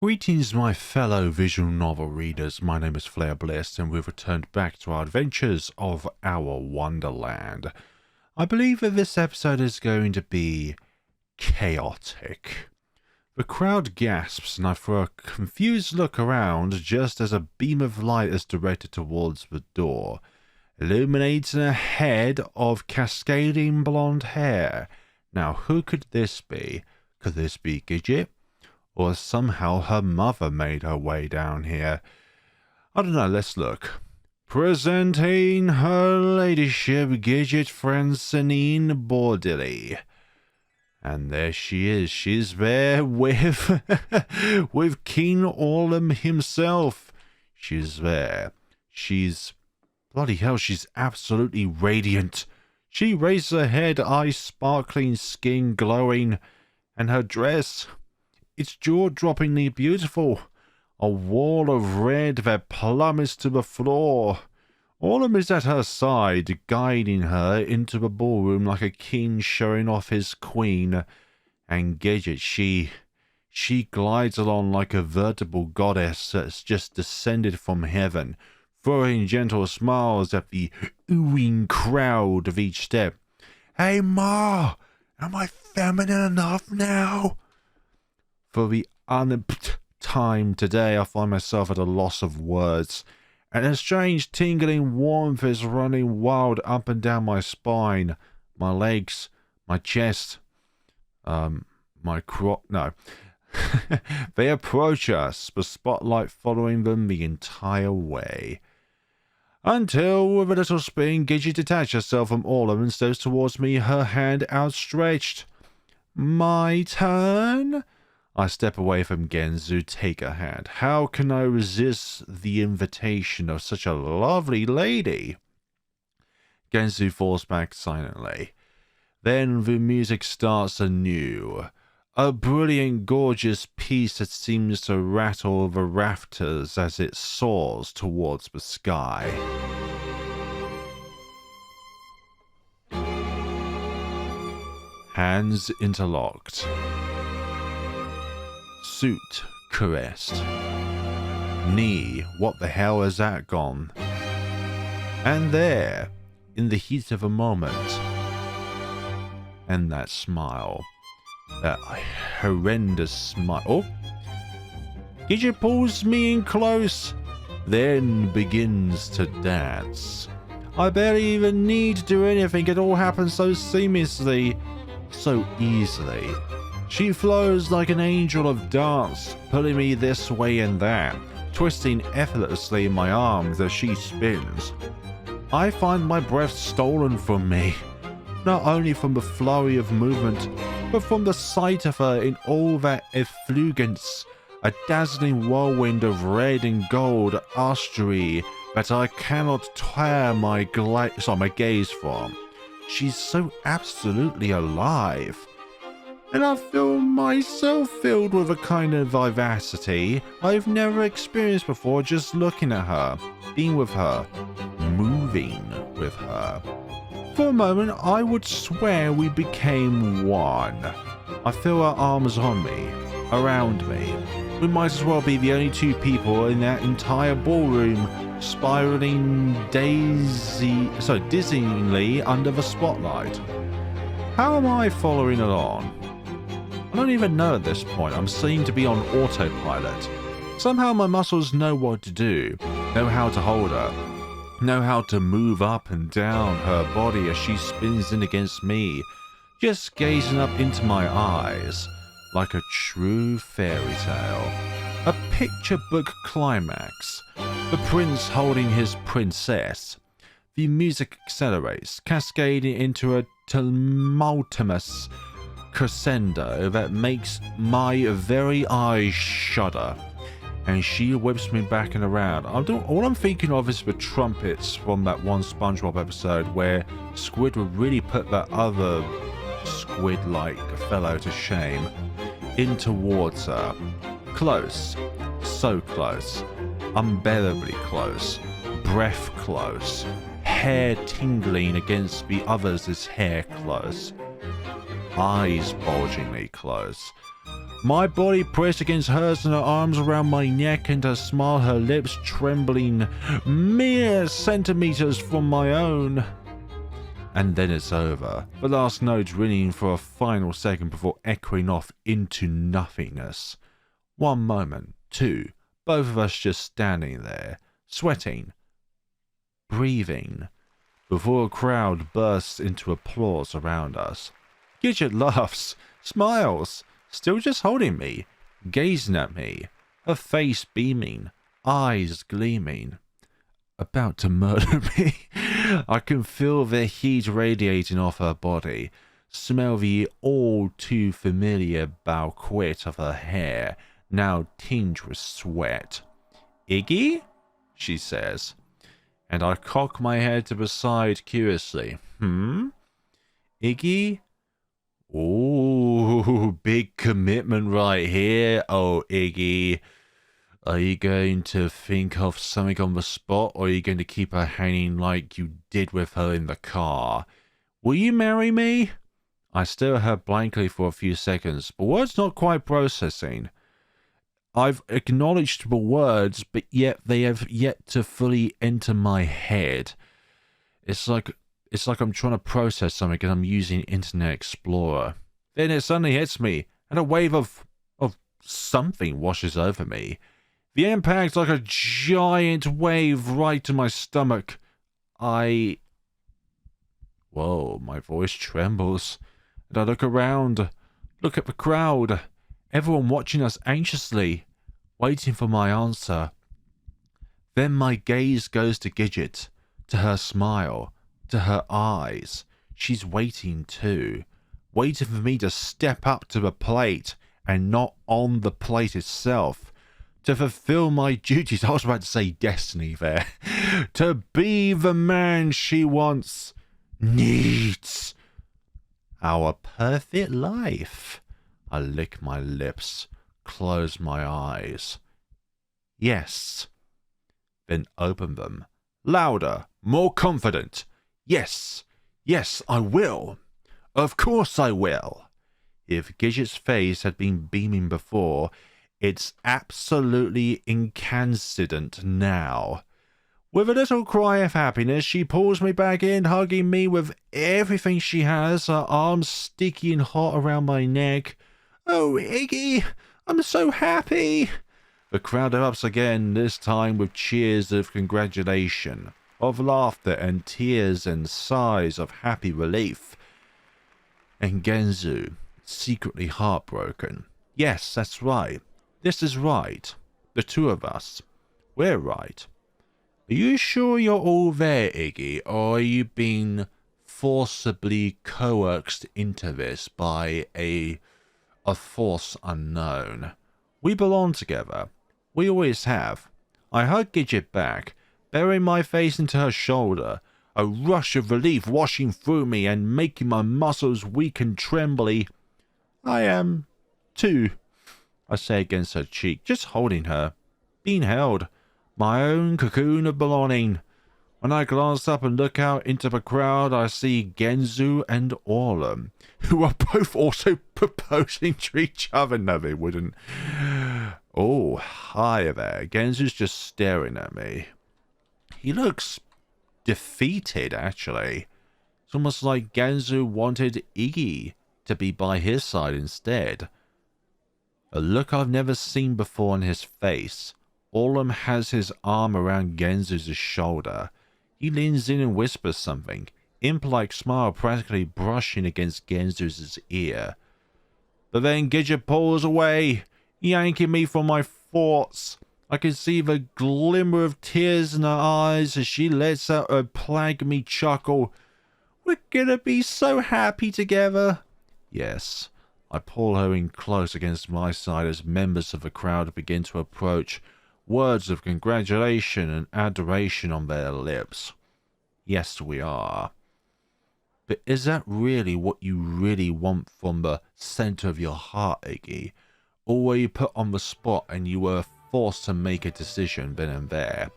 Greetings, my fellow visual novel readers. My name is Flair Bliss, and we've returned back to our adventures of Our Wonderland. I believe that this episode is going to be chaotic. The crowd gasps, and I throw a confused look around just as a beam of light is directed towards the door, illuminating a head of cascading blonde hair. Now, who could this be? Could this be Gidget? Or somehow her mother made her way down here. I don't know, let's look. Presenting her ladyship Gidget Francine Bordilly. And there she is. She's there with, with King Orlam himself. She's there. She's... bloody hell, she's absolutely radiant. She raised her head, eyes sparkling, skin glowing, and her dress... it's jaw-droppingly beautiful. A wall of red that plummets to the floor. Orlam is at her side, guiding her into the ballroom like a king showing off his queen. And Gidget, she glides along like a veritable goddess that's just descended from heaven, throwing gentle smiles at the oohing crowd of each step. Hey, Ma! Am I feminine enough now? For the umpteenth time today, I find myself at a loss of words, and a strange tingling warmth is running wild up and down my spine, my legs, my chest, my no. They approach us, the spotlight following them the entire way. Until, with a little spin, Gidget detaches herself from Orlam and steps towards me, her hand outstretched. My turn? I step away from Genzu, take her hand. How can I resist the invitation of such a lovely lady? Genzu falls back silently. Then the music starts anew. A brilliant, gorgeous piece that seems to rattle the rafters as it soars towards the sky. Hands interlocked. Suit caressed. Knee, what the hell has that gone? And there, in the heat of a moment, and that smile, that horrendous smile. Oh! Gidget pulls me in close, then begins to dance. I barely even need to do anything, it all happens so seamlessly, so easily. She flows like an angel of dance, pulling me this way and that, twisting effortlessly in my arms as she spins. I find my breath stolen from me, not only from the flurry of movement, but from the sight of her in all that effulgence, a dazzling whirlwind of red and gold astray that I cannot tear my gaze from. She's so absolutely alive. And I feel myself filled with a kind of vivacity I've never experienced before just looking at her, being with her, moving with her. For a moment, I would swear we became one. I feel her arms on me, around me. We might as well be the only two people in that entire ballroom, spiraling dizzyingly under the spotlight. How am I following along? I don't even know at this point. I'm seeming to be on autopilot. Somehow my muscles know what to do, know how to hold her, know how to move up and down her body as she spins in against me, just gazing up into my eyes, like a true fairy tale. A picture book climax. The prince holding his princess. The music accelerates, cascading into a tumultuous crescendo that makes my very eyes shudder, and she whips me back and around. All I'm thinking of is the trumpets from that one SpongeBob episode where Squid would really put that other squid-like fellow to shame. In towards her. Close. So close. Unbearably close. Breath close. Hair tingling against the other's hair close. Eyes bulgingly close. My body pressed against hers and her arms around my neck and her smile, her lips trembling mere centimeters from my own. And then it's over. The last note ringing for a final second before echoing off into nothingness. One moment, two, both of us just standing there, sweating, breathing, before a crowd bursts into applause around us. Gidget laughs, smiles, still just holding me, gazing at me, her face beaming, eyes gleaming. About to murder me. I can feel the heat radiating off her body, smell the all too familiar bouquet of her hair, now tinged with sweat. Iggy? She says, and I cock my head to the side curiously. Iggy? Ooh, big commitment right here. Oh, Iggy. Are you going to think of something on the spot, or are you going to keep her hanging like you did with her in the car? Will you marry me? I stare at her blankly for a few seconds, but words not quite processing. I've acknowledged the words, but yet they have yet to fully enter my head. It's like I'm trying to process something and I'm using Internet Explorer. Then it suddenly hits me, and a wave of something washes over me. The impact like a giant wave right to my stomach. Whoa, my voice trembles. And I look around, look at the crowd, everyone watching us anxiously, waiting for my answer. Then my gaze goes to Gidget, to her smile, to her eyes. She's waiting too, waiting for me to step up to the plate and not on the plate itself. To fulfill my duties, I was about to say destiny there, to be the man she wants, needs. Our perfect life. I lick my lips, close my eyes. Yes. Then open them. Louder, more confident. Yes, yes, I will. Of course I will. If Gidget's face had been beaming before, it's absolutely incandescent now. With a little cry of happiness, she pulls me back in, hugging me with everything she has, her arms sticky and hot around my neck. Oh, Iggy, I'm so happy. The crowd erupts again, this time with cheers of congratulation, of laughter and tears and sighs of happy relief. And Genzu, secretly heartbroken. Yes, that's right. This is right. The two of us. We're right. Are you sure you're all there, Iggy, or are you being forcibly coaxed into this by a force unknown? We belong together. We always have. I hug Gidget back, burying my face into her shoulder, a rush of relief washing through me and making my muscles weak and trembly. I am, too, I say against her cheek, just holding her, being held, my own cocoon of belonging. When I glance up and look out into the crowd, I see Genzu and Orlum, who are both also proposing to each other. No, they wouldn't. Oh, hi there. Genzu's just staring at me. He looks defeated, actually. It's almost like Genzu wanted Iggy to be by his side instead. A look I've never seen before on his face. Orlum has his arm around Genzu's shoulder. He leans in and whispers something, imp-like smile practically brushing against Genzu's ear. But then Gidget pulls away, yanking me from my thoughts. I can see the glimmer of tears in her eyes as she lets out a plague me chuckle. We're gonna be so happy together. Yes. I pull her in close against my side as members of the crowd begin to approach, words of congratulation and adoration on their lips. Yes, we are. But is that really what you really want from the center of your heart, Iggy? Or were you put on the spot and you were forced to make a decision then and there?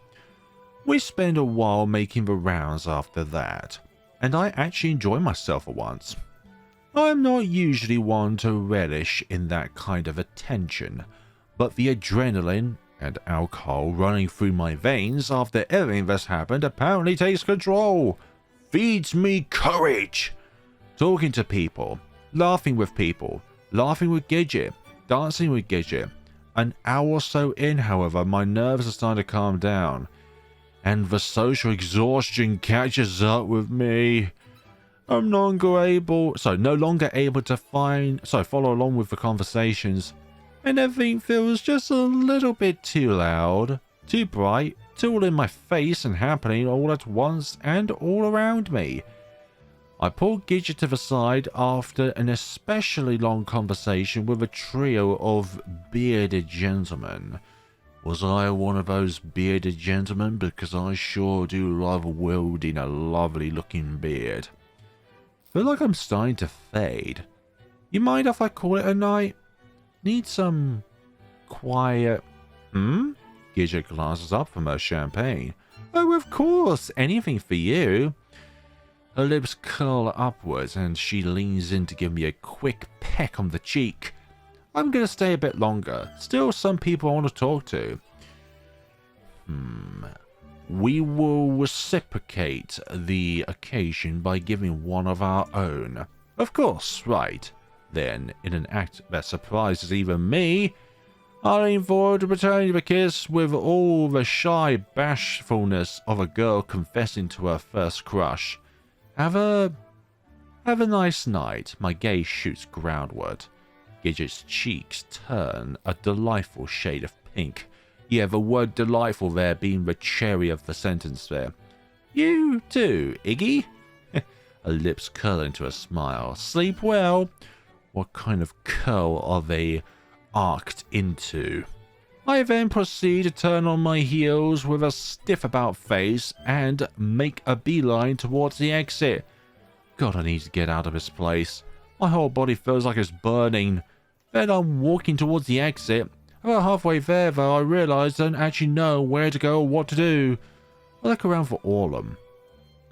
We spend a while making the rounds after that, and I actually enjoy myself for once. I'm not usually one to relish in that kind of attention, but the adrenaline and alcohol running through my veins after everything that's happened apparently takes control, feeds me courage. Talking to people, laughing with Gidget, dancing with Gidget. An hour or so in, however, my nerves are starting to calm down, and the social exhaustion catches up with me. I'm no longer able to follow along with the conversations, and everything feels just a little bit too loud, too bright, too all in my face and happening all at once and all around me. I pulled Gidget to the side after an especially long conversation with a trio of bearded gentlemen. Was I one of those bearded gentlemen? Because I sure do love wielding a lovely looking beard. Feel like I'm starting to fade. You mind if I call it a night? Need some quiet... Gidget glances up from her champagne. Oh, of course, anything for you. Her lips curl upwards and she leans in to give me a quick peck on the cheek. I'm going to stay a bit longer. Still some people I want to talk to. We will reciprocate the occasion by giving one of our own. Of course, right. Then, in an act that surprises even me, I lean forward to return the kiss with all the shy bashfulness of a girl confessing to her first crush. Have a nice night. My gaze shoots groundward. Gidget's cheeks turn a delightful shade of pink. Yeah, the word delightful there being the cherry of the sentence there. You too, Iggy? Her lips curl into a smile. Sleep well. What kind of curl are they arced into? I then proceed to turn on my heels with a stiff about face and make a beeline towards the exit. God, I need to get out of this place. My whole body feels like it's burning. Then I'm walking towards the exit. About halfway there, though, I realise I don't actually know where to go or what to do. I look around for Orlum,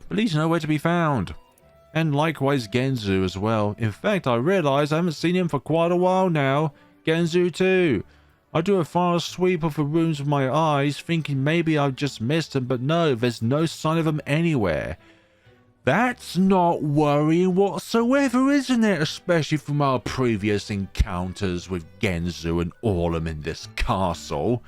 but he's nowhere to be found. And likewise Genzu as well. In fact, I realise I haven't seen him for quite a while now. Genzu too. I do a final sweep of the rooms with my eyes, thinking maybe I've just missed him, but no, there's no sign of him anywhere. That's not worrying whatsoever, isn't it? Especially from our previous encounters with Genzu and Orlum in this castle.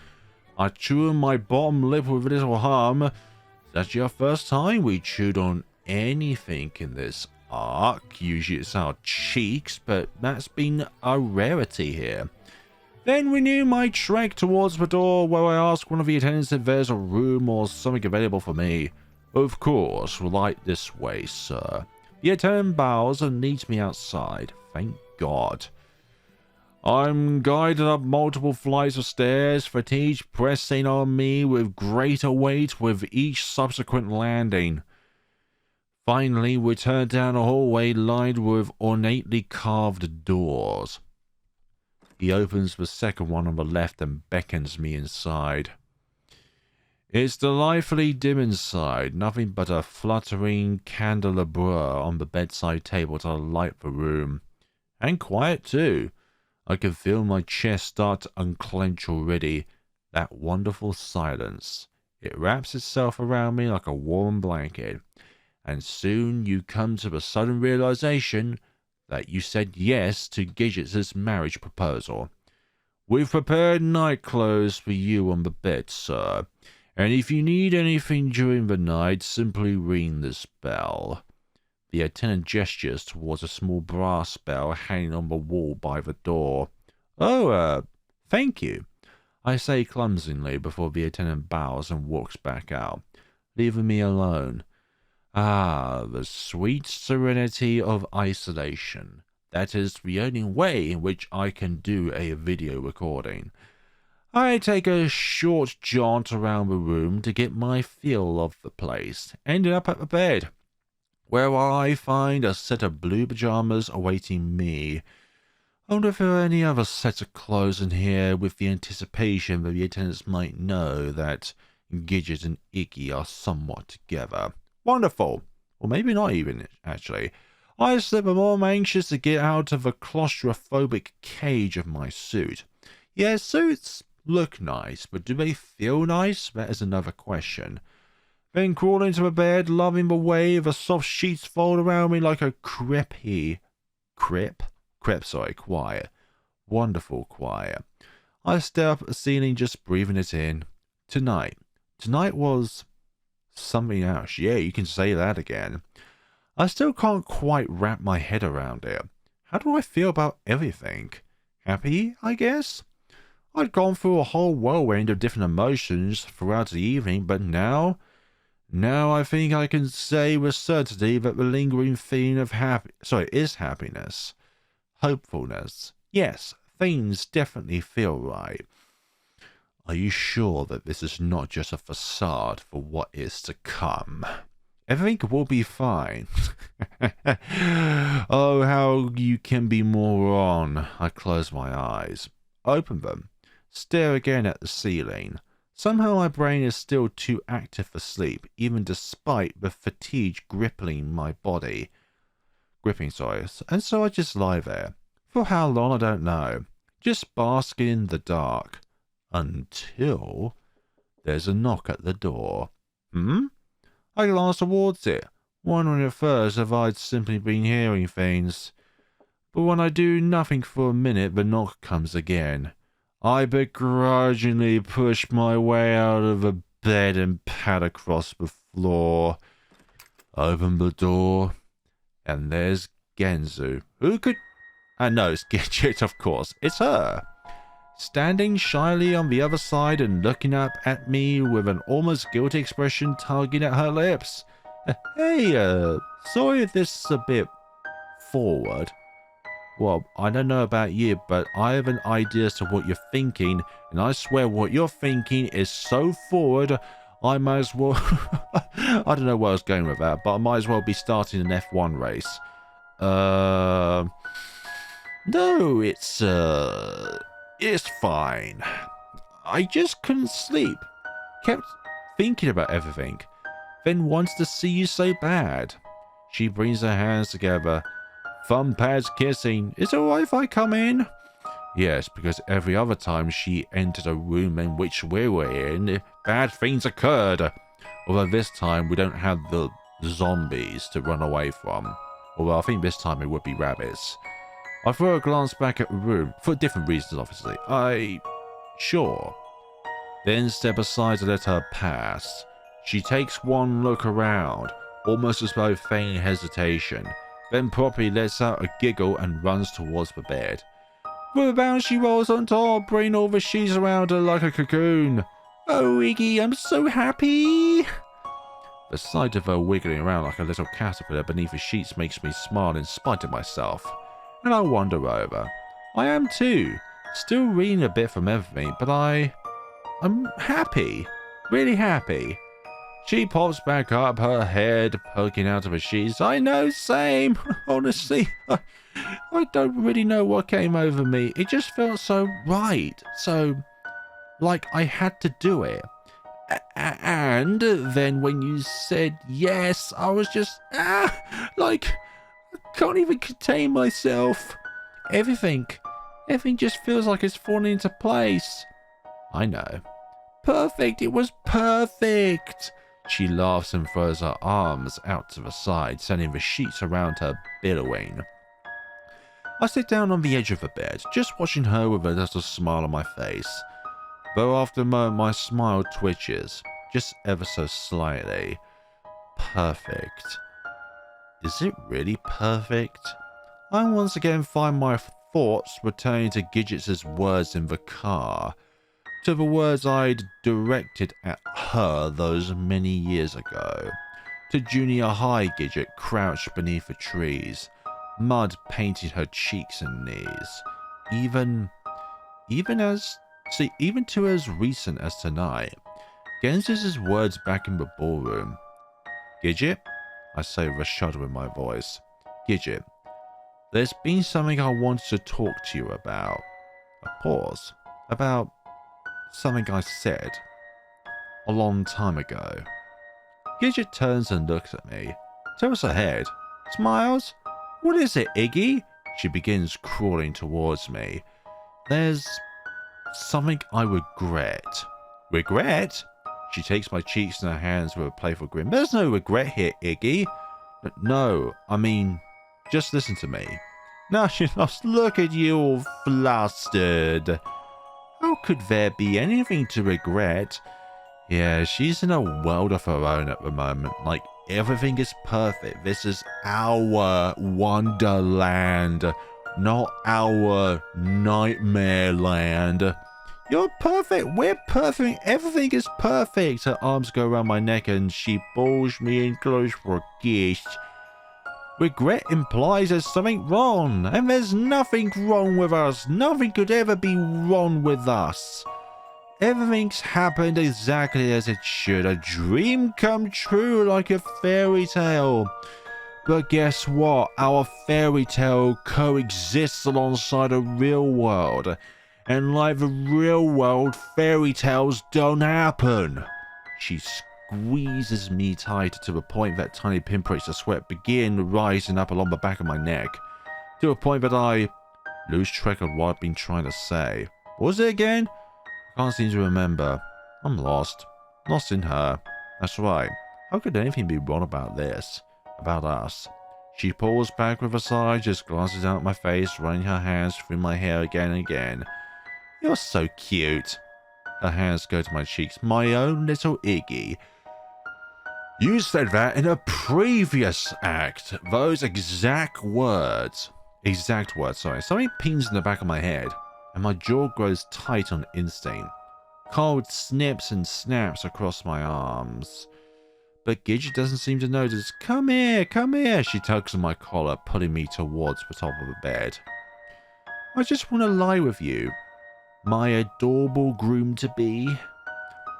I chew on my bottom lip with a little hum. It's actually our first time we chewed on anything in this arc. Usually it's our cheeks, but that's been a rarity here. Then renew my trek towards the door, where I ask one of the attendants if there's a room or something available for me. Of course, right this way, sir. The attendant bows and leads me outside. Thank God. I'm guided up multiple flights of stairs, fatigue pressing on me with greater weight with each subsequent landing. Finally, we turn down a hallway lined with ornately carved doors. He opens the second one on the left and beckons me inside. It's delightfully dim inside, nothing but a fluttering candelabra on the bedside table to light the room. And quiet too. I can feel my chest start to unclench already. That wonderful silence. It wraps itself around me like a warm blanket. And soon you come to the sudden realization that you said yes to Gidget's marriage proposal. We've prepared night clothes for you on the bed, sir. And if you need anything during the night, simply ring this bell. The attendant gestures towards a small brass bell hanging on the wall by the door. Oh, thank you, I say clumsily before the attendant bows and walks back out, leaving me alone. Ah, the sweet serenity of isolation. That is the only way in which I can do a video recording. I take a short jaunt around the room to get my feel of the place, ending up at the bed, where I find a set of blue pajamas awaiting me. I wonder if there are any other sets of clothes in here, with the anticipation that the attendants might know that Gidget and Iggy are somewhat together. Wonderful. Or maybe not even, actually. I slip and I'm anxious to get out of the claustrophobic cage of my suit. Yeah, suits look nice, but do they feel nice? That is another question. Then crawl into the bed, loving the way the soft sheets fold around me like a quiet. Wonderful quiet. I stare up at the ceiling, just breathing it in. Tonight. Tonight was something else. Yeah, you can say that again. I still can't quite wrap my head around it. How do I feel about everything? Happy, I guess? I'd gone through a whole whirlwind of different emotions throughout the evening, but now I think I can say with certainty that the lingering feeling of is happiness. Hopefulness. Yes, things definitely feel right. Are you sure that this is not just a facade for what is to come? Everything will be fine. Oh, how you can be more on. I close my eyes. Open them. Stare again at the ceiling. Somehow my brain is still too active for sleep, even despite the fatigue gripping my body. And so I just lie there. For how long, I don't know. Just basking in the dark. Until there's a knock at the door. I glance towards it, wondering at first if I'd simply been hearing things. But when I do nothing for a minute, the knock comes again. I begrudgingly push my way out of the bed and pad across the floor. Open the door, and there's Genzu. Who could... I know it's Gidget, of course. It's her. Standing shyly on the other side and looking up at me with an almost guilty expression tugging at her lips. Hey, sorry if this is a bit forward. Well, I don't know about you, but I have an idea as to what you're thinking, and I swear what you're thinking is so forward, I might as well... I don't know where I was going with that, but I might as well be starting an F1 race. No, it's fine. I just couldn't sleep. Kept thinking about everything. Then wants to see you so bad. She brings her hands together. Thumb pads kissing. Is it alright if I come in? Yes, because every other time she entered a room in which we were in, bad things occurred. Although this time we don't have the zombies to run away from. Although I think this time it would be rabbits. I throw a glance back at the room, for different reasons obviously. Sure. Then step aside to let her pass. She takes one look around, almost as though feigning hesitation, then properly lets out a giggle and runs towards the bed. With a bounce she rolls on top, bringing all the sheets around her like a cocoon. Oh, Iggy, I'm so happy! The sight of her wiggling around like a little caterpillar beneath the sheets makes me smile in spite of myself. And I wander over. I am too. Still reeling a bit from everything, but I'm happy. Really happy. She pops back up, her head poking out of the sheets. I know, same. Honestly, I don't really know what came over me. It just felt so right. So, like I had to do it. And then when you said yes, I was just, like, I can't even contain myself. Everything just feels like it's falling into place. I know. Perfect, it was perfect. She laughs and throws her arms out to the side, sending the sheets around her billowing. I sit down on the edge of the bed, just watching her with a little smile on my face. Though after a moment my smile twitches, just ever so slightly. Perfect. Is it really perfect? I once again find my thoughts returning to Gidget's words in the car. To the words I'd directed at her those many years ago. To junior high Gidget crouched beneath the trees, mud painting her cheeks and knees. Even to as recent as tonight. Genz's words back in the ballroom. Gidget? I say with a shudder in my voice. Gidget, there's been something I wanted to talk to you about. A pause. About something I said a long time ago. Gidget turns and looks at me, tilts her head, smiles. What is it, Iggy? She begins crawling towards me. There's something I regret. Regret? She takes my cheeks in her hands with a playful grin. There's no regret here, Iggy. No, I mean, just listen to me. Now she laughs. Look at you all flustered. How could there be anything to regret? Yeah, she's in a world of her own at the moment. Like, everything is perfect. This is our Wonderland, not our Nightmare Land. You're perfect. We're perfect. Everything is perfect. Her arms go around my neck and she pulls me in close for a kiss. Regret implies there's something wrong, and there's nothing wrong with us. Nothing could ever be wrong with us. Everything's happened exactly as it should. A dream come true like a fairy tale. But guess what? Our fairy tale coexists alongside a real world. And like the real world, fairy tales don't happen. She squeezes me tighter to the point that tiny pinpricks of sweat begin rising up along the back of my neck. To a point that I lose track of what I've been trying to say. What was it again? I can't seem to remember. I'm lost. Lost in her. That's right. How could anything be wrong about this? About us? She pulls back with a sigh, just glances out at my face, running her hands through my hair again and again. You're so cute. Her hands go to my cheeks. My own little Iggy. You said that in a previous act. Those exact words. Sorry. Something pings in the back of my head, and my jaw grows tight on instinct. Cold snips and snaps across my arms. But Gidget doesn't seem to notice. Come here, come here. She tugs on my collar, pulling me towards the top of the bed. I just want to lie with you. My adorable groom-to-be.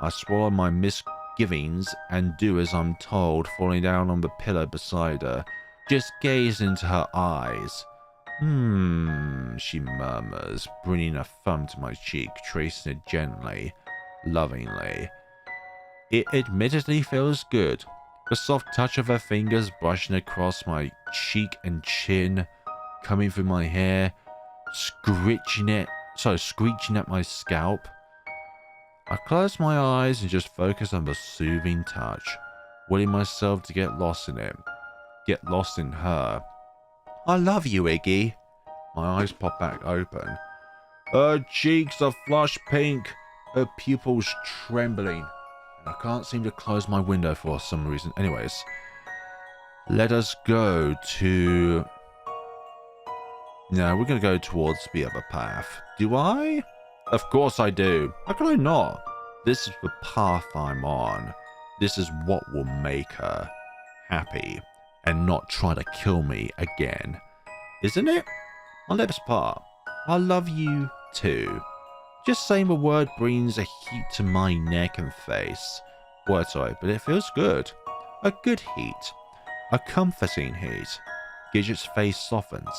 I swallow my misgivings and do as I'm told, falling down on the pillow beside her. Just gaze into her eyes. She murmurs, bringing a thumb to my cheek, tracing it gently, lovingly. It admittedly feels good. The soft touch of her fingers brushing across my cheek and chin, coming through my hair, screeching at my scalp. I close my eyes and just focus on the soothing touch, willing myself to get lost in it, get lost in her. I love you, Iggy. My eyes pop back open. Her cheeks are flush pink, her pupils trembling, and I can't seem to close my window for some reason. Anyways, let us go to... No, we're going to go towards the other path. Do I? Of course I do. How could I not? This is the path I'm on. This is what will make her happy and not try to kill me again. Isn't it? My lips part. I love you too. Just saying the word brings a heat to my neck and face. Sorry, but it feels good. A good heat. A comforting heat. Gidget's face softens,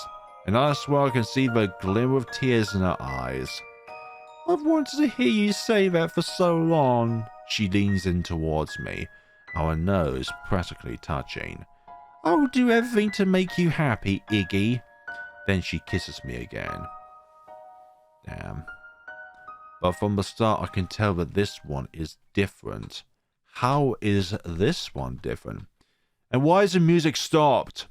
and I swear I can see the glimmer of tears in her eyes. I've wanted to hear you say that for so long. She leans in towards me, our nose practically touching. I'll do everything to make you happy, Iggy. Then she kisses me again. Damn. But from the start I can tell that this one is different. How is this one different? And why is the music stopped?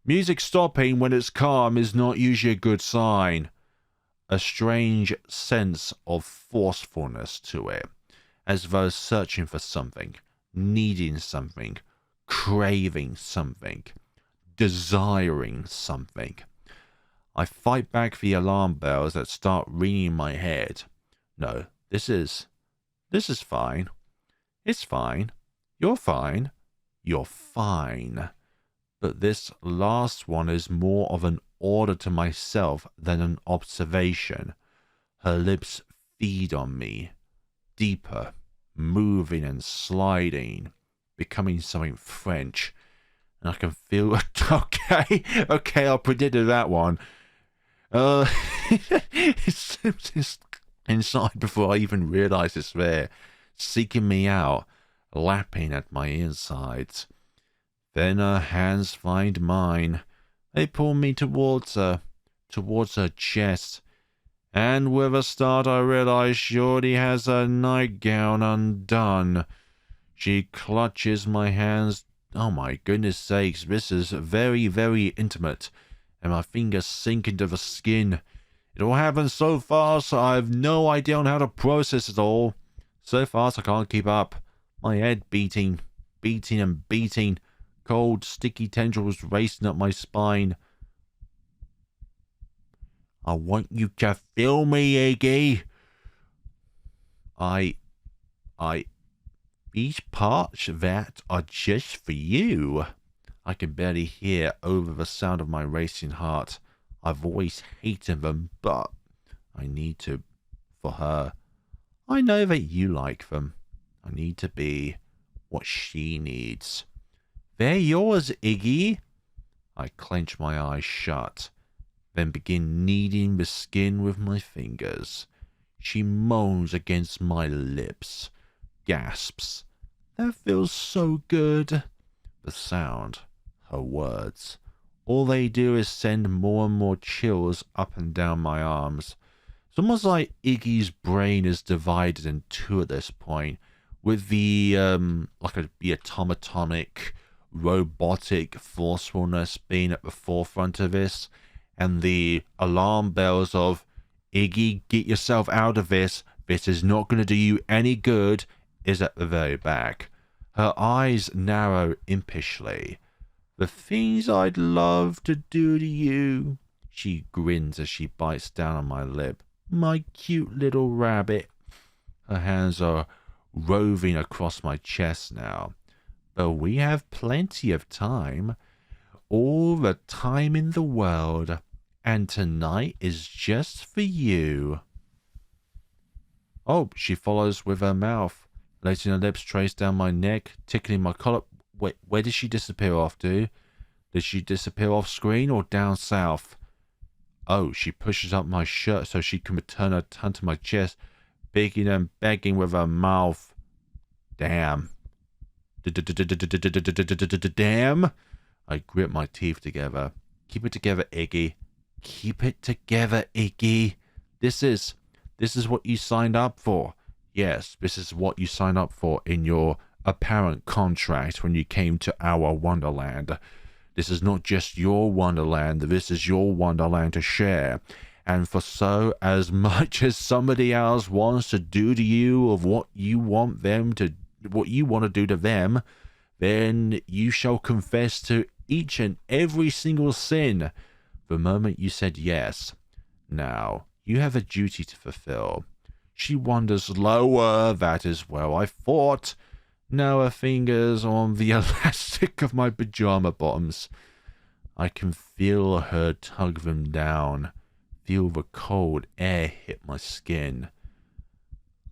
Music stopping when it's calm is not usually a good sign. A strange sense of forcefulness to it, as though searching for something, needing something, craving something, desiring something. I fight back the alarm bells that start ringing in my head. No, this is fine. It's fine. You're fine. You're fine. But this last one is more of an order to myself than an observation. Her lips feed on me, deeper, moving and sliding, becoming something French. And I can feel... Okay, I predicted that one. It's inside before I even realize it's there, seeking me out, lapping at my insides. Then her hands find mine. They pull me towards her chest. And with a start, I realize she already has her nightgown undone. She clutches my hands. Oh my goodness sakes, this is very, very intimate. And my fingers sink into the skin. It all happens so fast, I have no idea on how to process it all. So fast I can't keep up. My head beating and beating. Cold, sticky tendrils racing up my spine. I want you to feel me, Iggy. These parts that are just for you. I can barely hear over the sound of my racing heart. I've always hated them, but I need to for her. I know that you like them. I need to be what she needs. They're yours, Iggy. I clench my eyes shut, then begin kneading the skin with my fingers. She moans against my lips, gasps. That feels so good. The sound, her words, all they do is send more and more chills up and down my arms. It's almost like Iggy's brain is divided in two at this point, with the the automatonic, robotic forcefulness being at the forefront of this, and the alarm bells of Iggy, get yourself out of this. This is not going to do you any good, is at the very back. Her eyes narrow impishly. The things I'd love to do to you. She grins as she bites down on my lip. My cute little rabbit. Her hands are roving across my chest now. But we have plenty of time. All the time in the world. And tonight is just for you. Oh, she follows with her mouth, letting her lips trace down my neck, tickling my collar. Wait, where did she disappear off to? Did she disappear off screen or down south? Oh, she pushes up my shirt so she can return her tongue to my chest, begging and begging with her mouth. Damn. Damn. I grip my teeth together. Keep it together, Iggy. Keep it together, Iggy. This is what you signed up for. Yes, this is what you signed up for in your apparent contract when you came to Our Wonderland. This is not just your Wonderland. This is your Wonderland to share. And for so, as much as somebody else wants to do to you of what you want to do to them, then you shall confess to each and every single sin the moment you said yes. Now, you have a duty to fulfill. She wanders lower, that is where I fought. Now her fingers on the elastic of my pajama bottoms. I can feel her tug them down, feel the cold air hit my skin.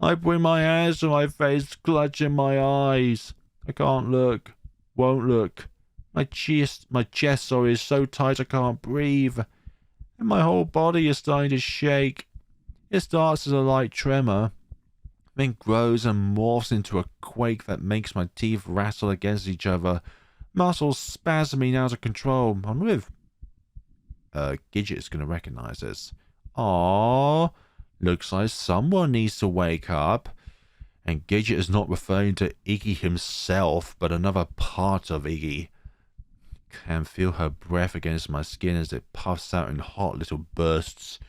I bring my hands to my face, clutching my eyes. I can't look, won't look. My chest, is so tight I can't breathe. And my whole body is starting to shake. It starts as a light tremor, then grows and morphs into a quake that makes my teeth rattle against each other, muscles spasming out of control. I'm with. Gidget's gonna recognize this. Aww, looks like someone needs to wake up. And Gidget is not referring to Iggy himself, but another part of Iggy. Can feel her breath against my skin as it puffs out in hot little bursts.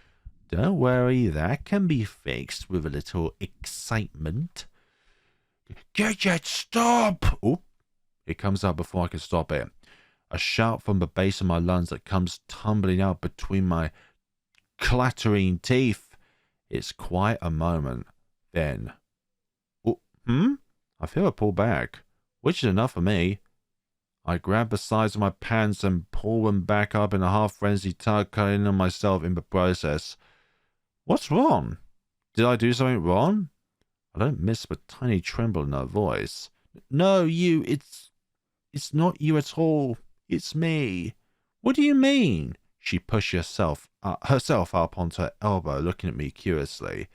Don't worry, that can be fixed with a little excitement. Gidget, stop! Oh, it comes out before I can stop it. A shout from the base of my lungs that comes tumbling out between my clattering teeth. It's quite a moment. Then, I feel her pull back, which is enough for me. I grab the sides of my pants and pull them back up in a half-frenzied tug, cutting on myself in the process. What's wrong? Did I do something wrong? I don't miss the tiny tremble in her voice. No, it's not you at all. It's me. What do you mean? She pushed herself up onto her elbow, looking at me curiously.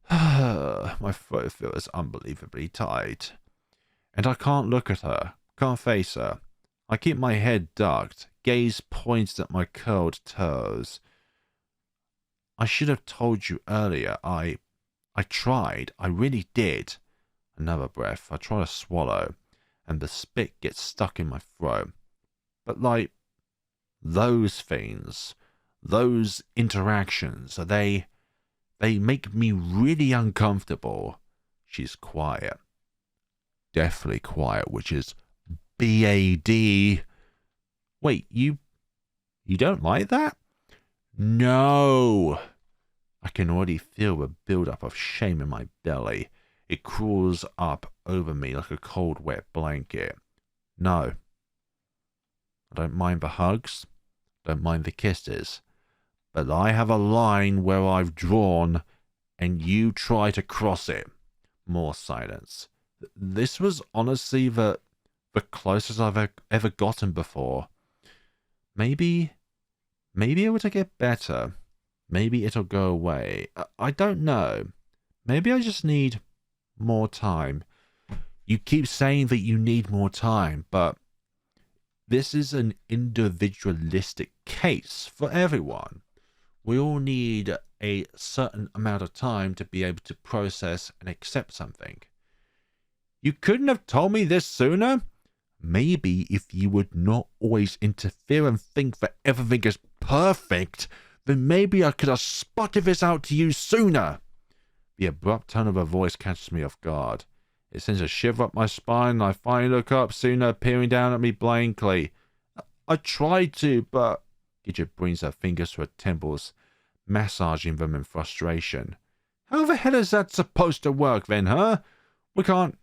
My throat feels unbelievably tight. And I can't look at her. Can't face her. I keep my head ducked, gaze points at my curled toes. I should have told you earlier. I tried. I really did. Another breath. I try to swallow, and the spit gets stuck in my throat. But like, those things, those interactions, they make me really uncomfortable. She's quiet. Deathly quiet, which is BAD. Wait, you don't like that? No. I can already feel the build-up of shame in my belly. It crawls up over me like a cold, wet blanket. No. I don't mind the hugs. Don't mind the kisses. But I have a line where I've drawn, and you try to cross it. More silence. This was honestly the closest I've ever gotten before. Maybe it will get better. Maybe it'll go away. I don't know. Maybe I just need more time. You keep saying that you need more time, but this is an individualistic case for everyone. We all need a certain amount of time to be able to process and accept something. You couldn't have told me this sooner? Maybe if you would not always interfere and think that everything is perfect, then maybe I could have spotted this out to you sooner. The abrupt tone of her voice catches me off guard. It sends a shiver up my spine, and I finally look up, seeing her peering down at me blankly. I tried to, but... Gidget brings her fingers to her temples, massaging them in frustration. How the hell is that supposed to work then, huh? We can't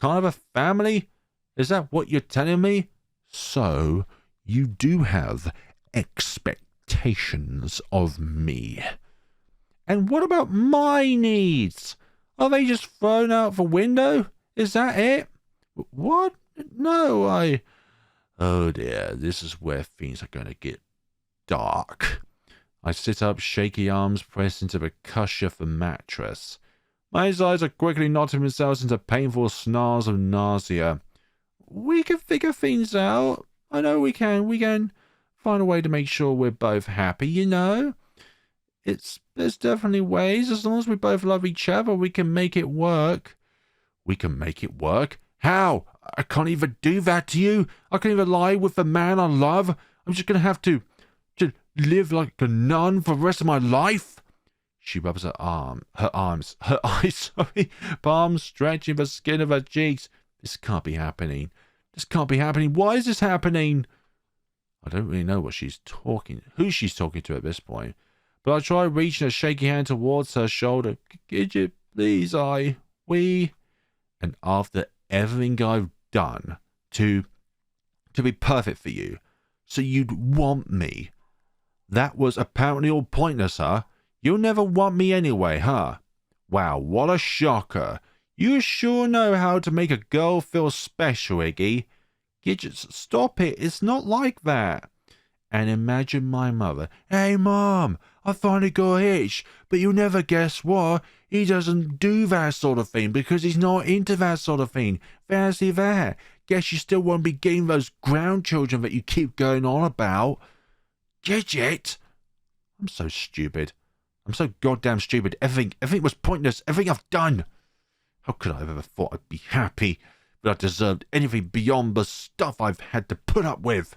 have a family? Is that what you're telling me? So, you do have expectations of me. And what about my needs? Are they just thrown out the window? Is that it? What? No, Oh dear, this is where things are going to get dark. I sit up, shaky arms pressed into the cushion of the mattress. My eyes are quickly knotting themselves into painful snarls of nausea. We can figure things out. I know we can. We can find a way to make sure we're both happy, you know? There's definitely ways. As long as we both love each other, we can make it work. We can make it work? How? I can't even do that to you. I can't even lie with the man I love. I'm just going to have to live like a nun for the rest of my life. She rubs her eyes, palms stretching the skin of her cheeks. This can't be happening. This can't be happening. Why is this happening? I don't really know who she's talking to at this point. But I try reaching a shaky hand towards her shoulder. Gidget, please, we... And after everything I've done to be perfect for you, so you'd want me, that was apparently all pointless, huh? You'll never want me anyway, huh? Wow, what a shocker. You sure know how to make a girl feel special, Iggy. Gidget, stop it. It's not like that. And imagine my mother. Hey, Mom, I finally got a hitch, but you'll never guess what? He doesn't do that sort of thing because he's not into that sort of thing. Fancy that. Guess you still won't be getting those grandchildren that you keep going on about. Gidget! I'm so stupid. I'm so goddamn stupid. Everything was pointless. Everything I've done. How could I have ever thought I'd be happy, but I deserved anything beyond the stuff I've had to put up with?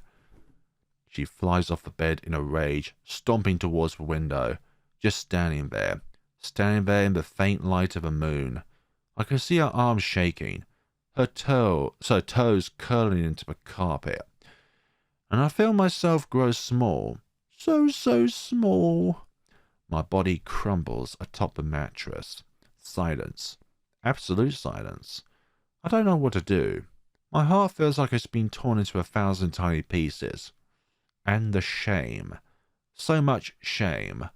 She flies off the bed in a rage, stomping towards the window, just standing there in the faint light of a moon. I can see her arms shaking, her toes curling into the carpet, and I feel myself grow small, so small. My body crumbles atop the mattress. Silence. Absolute silence. I don't know what to do. My heart feels like it's been torn into 1,000 tiny pieces. And the shame. So much shame.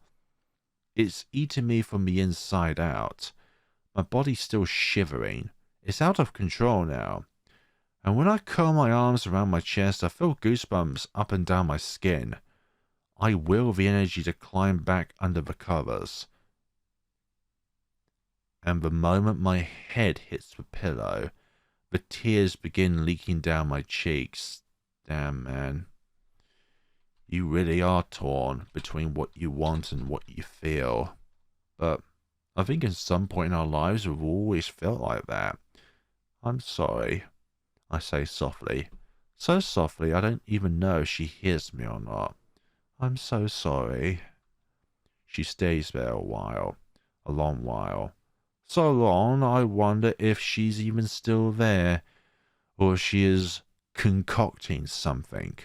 It's eating me from the inside out. My body's still shivering. It's out of control now. And when I curl my arms around my chest, I feel goosebumps up and down my skin. I will the energy to climb back under the covers. And the moment my head hits the pillow, the tears begin leaking down my cheeks. Damn, man. You really are torn between what you want and what you feel. But I think at some point in our lives we've always felt like that. I'm sorry, I say softly. So softly I don't even know if she hears me or not. I'm so sorry. She stays there a while. A long while. So long I wonder if she's even still there, or if she is concocting something.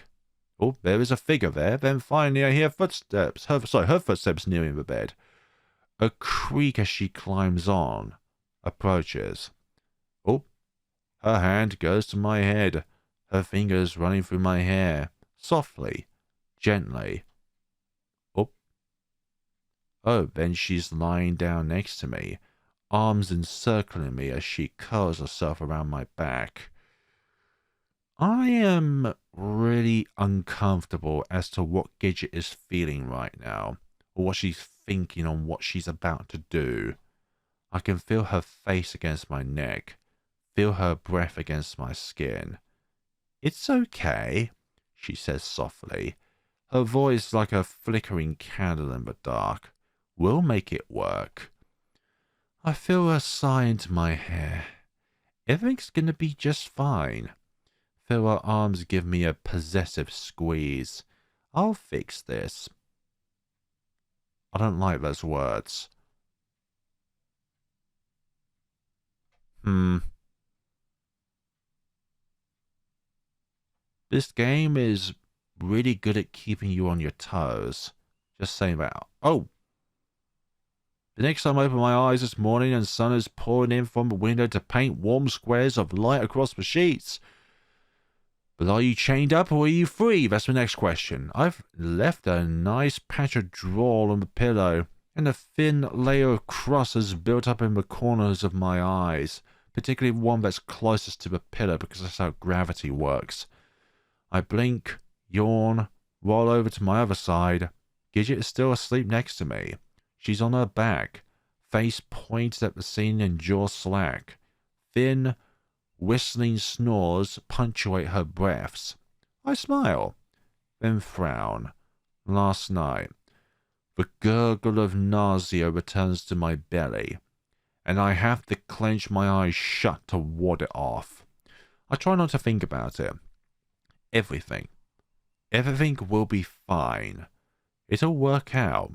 Oh, there is a figure there. Then finally I hear footsteps. Her footsteps nearing the bed. A creak as she climbs on. Approaches. Oh, her hand goes to my head. Her fingers running through my hair. Softly. Gently. Oh. Oh, then she's lying down next to me. Arms encircling me as she curls herself around my back. I am really uncomfortable as to what Gidget is feeling right now, or what she's thinking on what she's about to do. I can feel her face against my neck, feel her breath against my skin. It's okay, she says softly, her voice like a flickering candle in the dark. We'll make it work. I feel her sigh into my hair. Everything's gonna be just fine. Feel her arms give me a possessive squeeze. I'll fix this. I don't like those words. This game is really good at keeping you on your toes. Just saying that. Oh! The next time I open my eyes this morning and sun is pouring in from the window to paint warm squares of light across the sheets. But are you chained up or are you free? That's the next question. I've left a nice patch of drool on the pillow, and a thin layer of crust has built up in the corners of my eyes, particularly one that's closest to the pillow because that's how gravity works. I blink, yawn, roll over to my other side. Gidget is still asleep next to me. She's on her back, face pointed at the ceiling and jaw slack. Thin, whistling snores punctuate her breaths. I smile, then frown. Last night, the gurgle of nausea returns to my belly, and I have to clench my eyes shut to ward it off. I try not to think about it. Everything will be fine. It'll work out.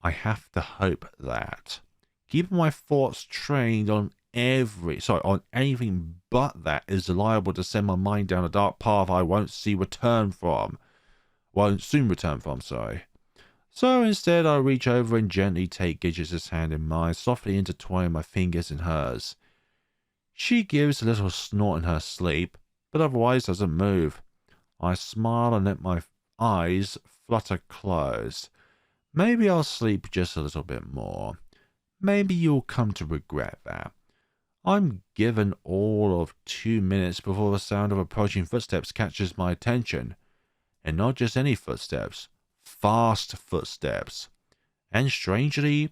I have to hope that. Keeping my thoughts trained on anything but that is liable to send my mind down a dark path I won't soon return from, sorry. So instead I reach over and gently take Gidget's hand in mine, softly intertwining my fingers in hers. She gives a little snort in her sleep, but otherwise doesn't move. I smile and let my eyes flutter closed. Maybe I'll sleep just a little bit more. Maybe you'll come to regret that. I'm given all of 2 minutes before the sound of approaching footsteps catches my attention. And not just any footsteps. Fast footsteps. And strangely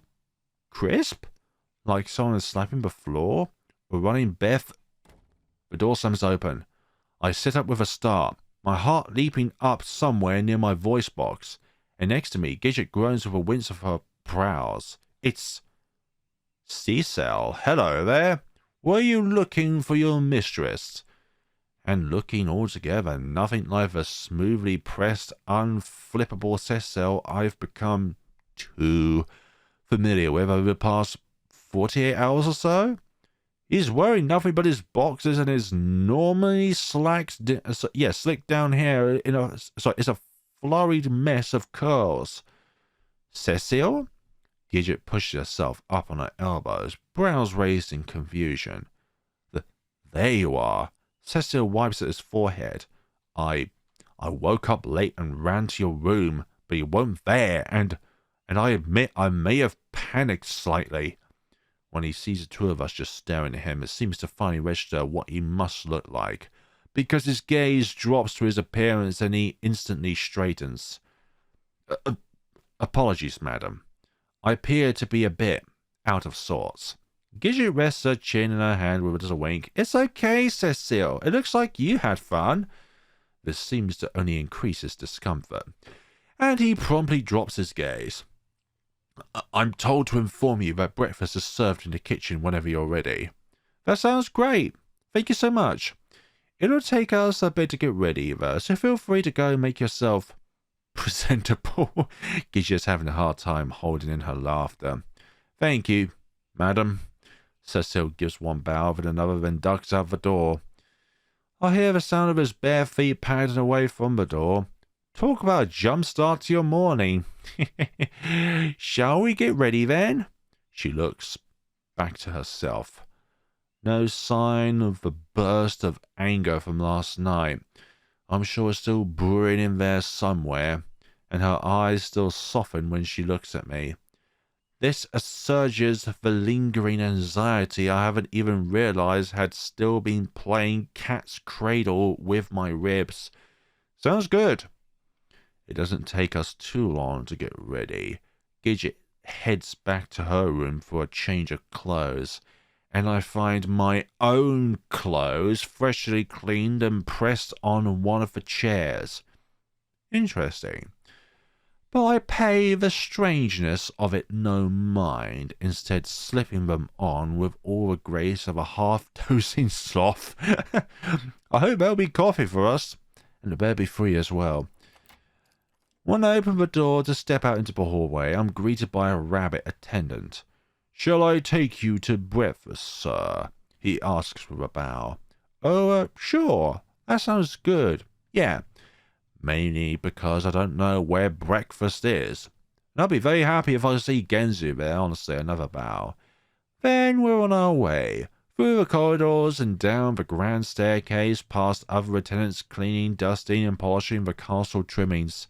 crisp? Like someone is slapping the floor or running barefoot. The door slams open. I sit up with a start, my heart leaping up somewhere near my voice box. And next to me, Gidget groans with a wince of her brows. It's Cecil. Hello there. Were you looking for your mistress? And looking altogether nothing like the smoothly pressed, unflippable Cecil I've become too familiar with over the past 48 hours or so. He's wearing nothing but his boxers and his normally slicked down hair it's a flurried mess of curls. Cecil? Gidget pushed herself up on her elbows, brows raised in confusion. There you are. Cecil wipes at his forehead. I woke up late and ran to your room, but you weren't there, and I admit I may have panicked slightly. When he sees the two of us just staring at him, it seems to finally register what he must look like, because his gaze drops to his appearance and he instantly straightens. Apologies, madam. I appear to be a bit out of sorts. Gidget rests her chin in her hand with a little wink. It's okay, Cecile. It looks like you had fun. This seems to only increase his discomfort, and he promptly drops his gaze. I'm told to inform you that breakfast is served in the kitchen whenever you're ready. That sounds great. Thank you so much. It'll take us a bit to get ready, though, so feel free to go and make yourself presentable. Gidget's having a hard time holding in her laughter. Thank you, madam. Cecile gives one bow and another, then ducks out the door. I hear the sound of his bare feet padding away from the door. Talk about a jump start to your morning. Shall we get ready then? She looks back to herself. No sign of the burst of anger from last night. I'm sure it's still brewing in there somewhere, and her eyes still soften when she looks at me. This assuages the lingering anxiety I haven't even realized had still been playing cat's cradle with my ribs. Sounds good. It doesn't take us too long to get ready. Gidget heads back to her room for a change of clothes, and I find my own clothes freshly cleaned and pressed on one of the chairs. Interesting. But I pay the strangeness of it no mind, instead slipping them on with all the grace of a half-dozing sloth. I hope there'll be coffee for us, and it better be free as well. When I open the door to step out into the hallway, I'm greeted by a rabbit attendant. Shall I take you to breakfast, sir? He asks with a bow. Oh, sure. That sounds good. Yeah. Mainly because I don't know where breakfast is. And I'll be very happy if I see Genzu there, honestly, another bow. Then we're on our way. Through the corridors and down the grand staircase, past other attendants cleaning, dusting, and polishing the castle trimmings.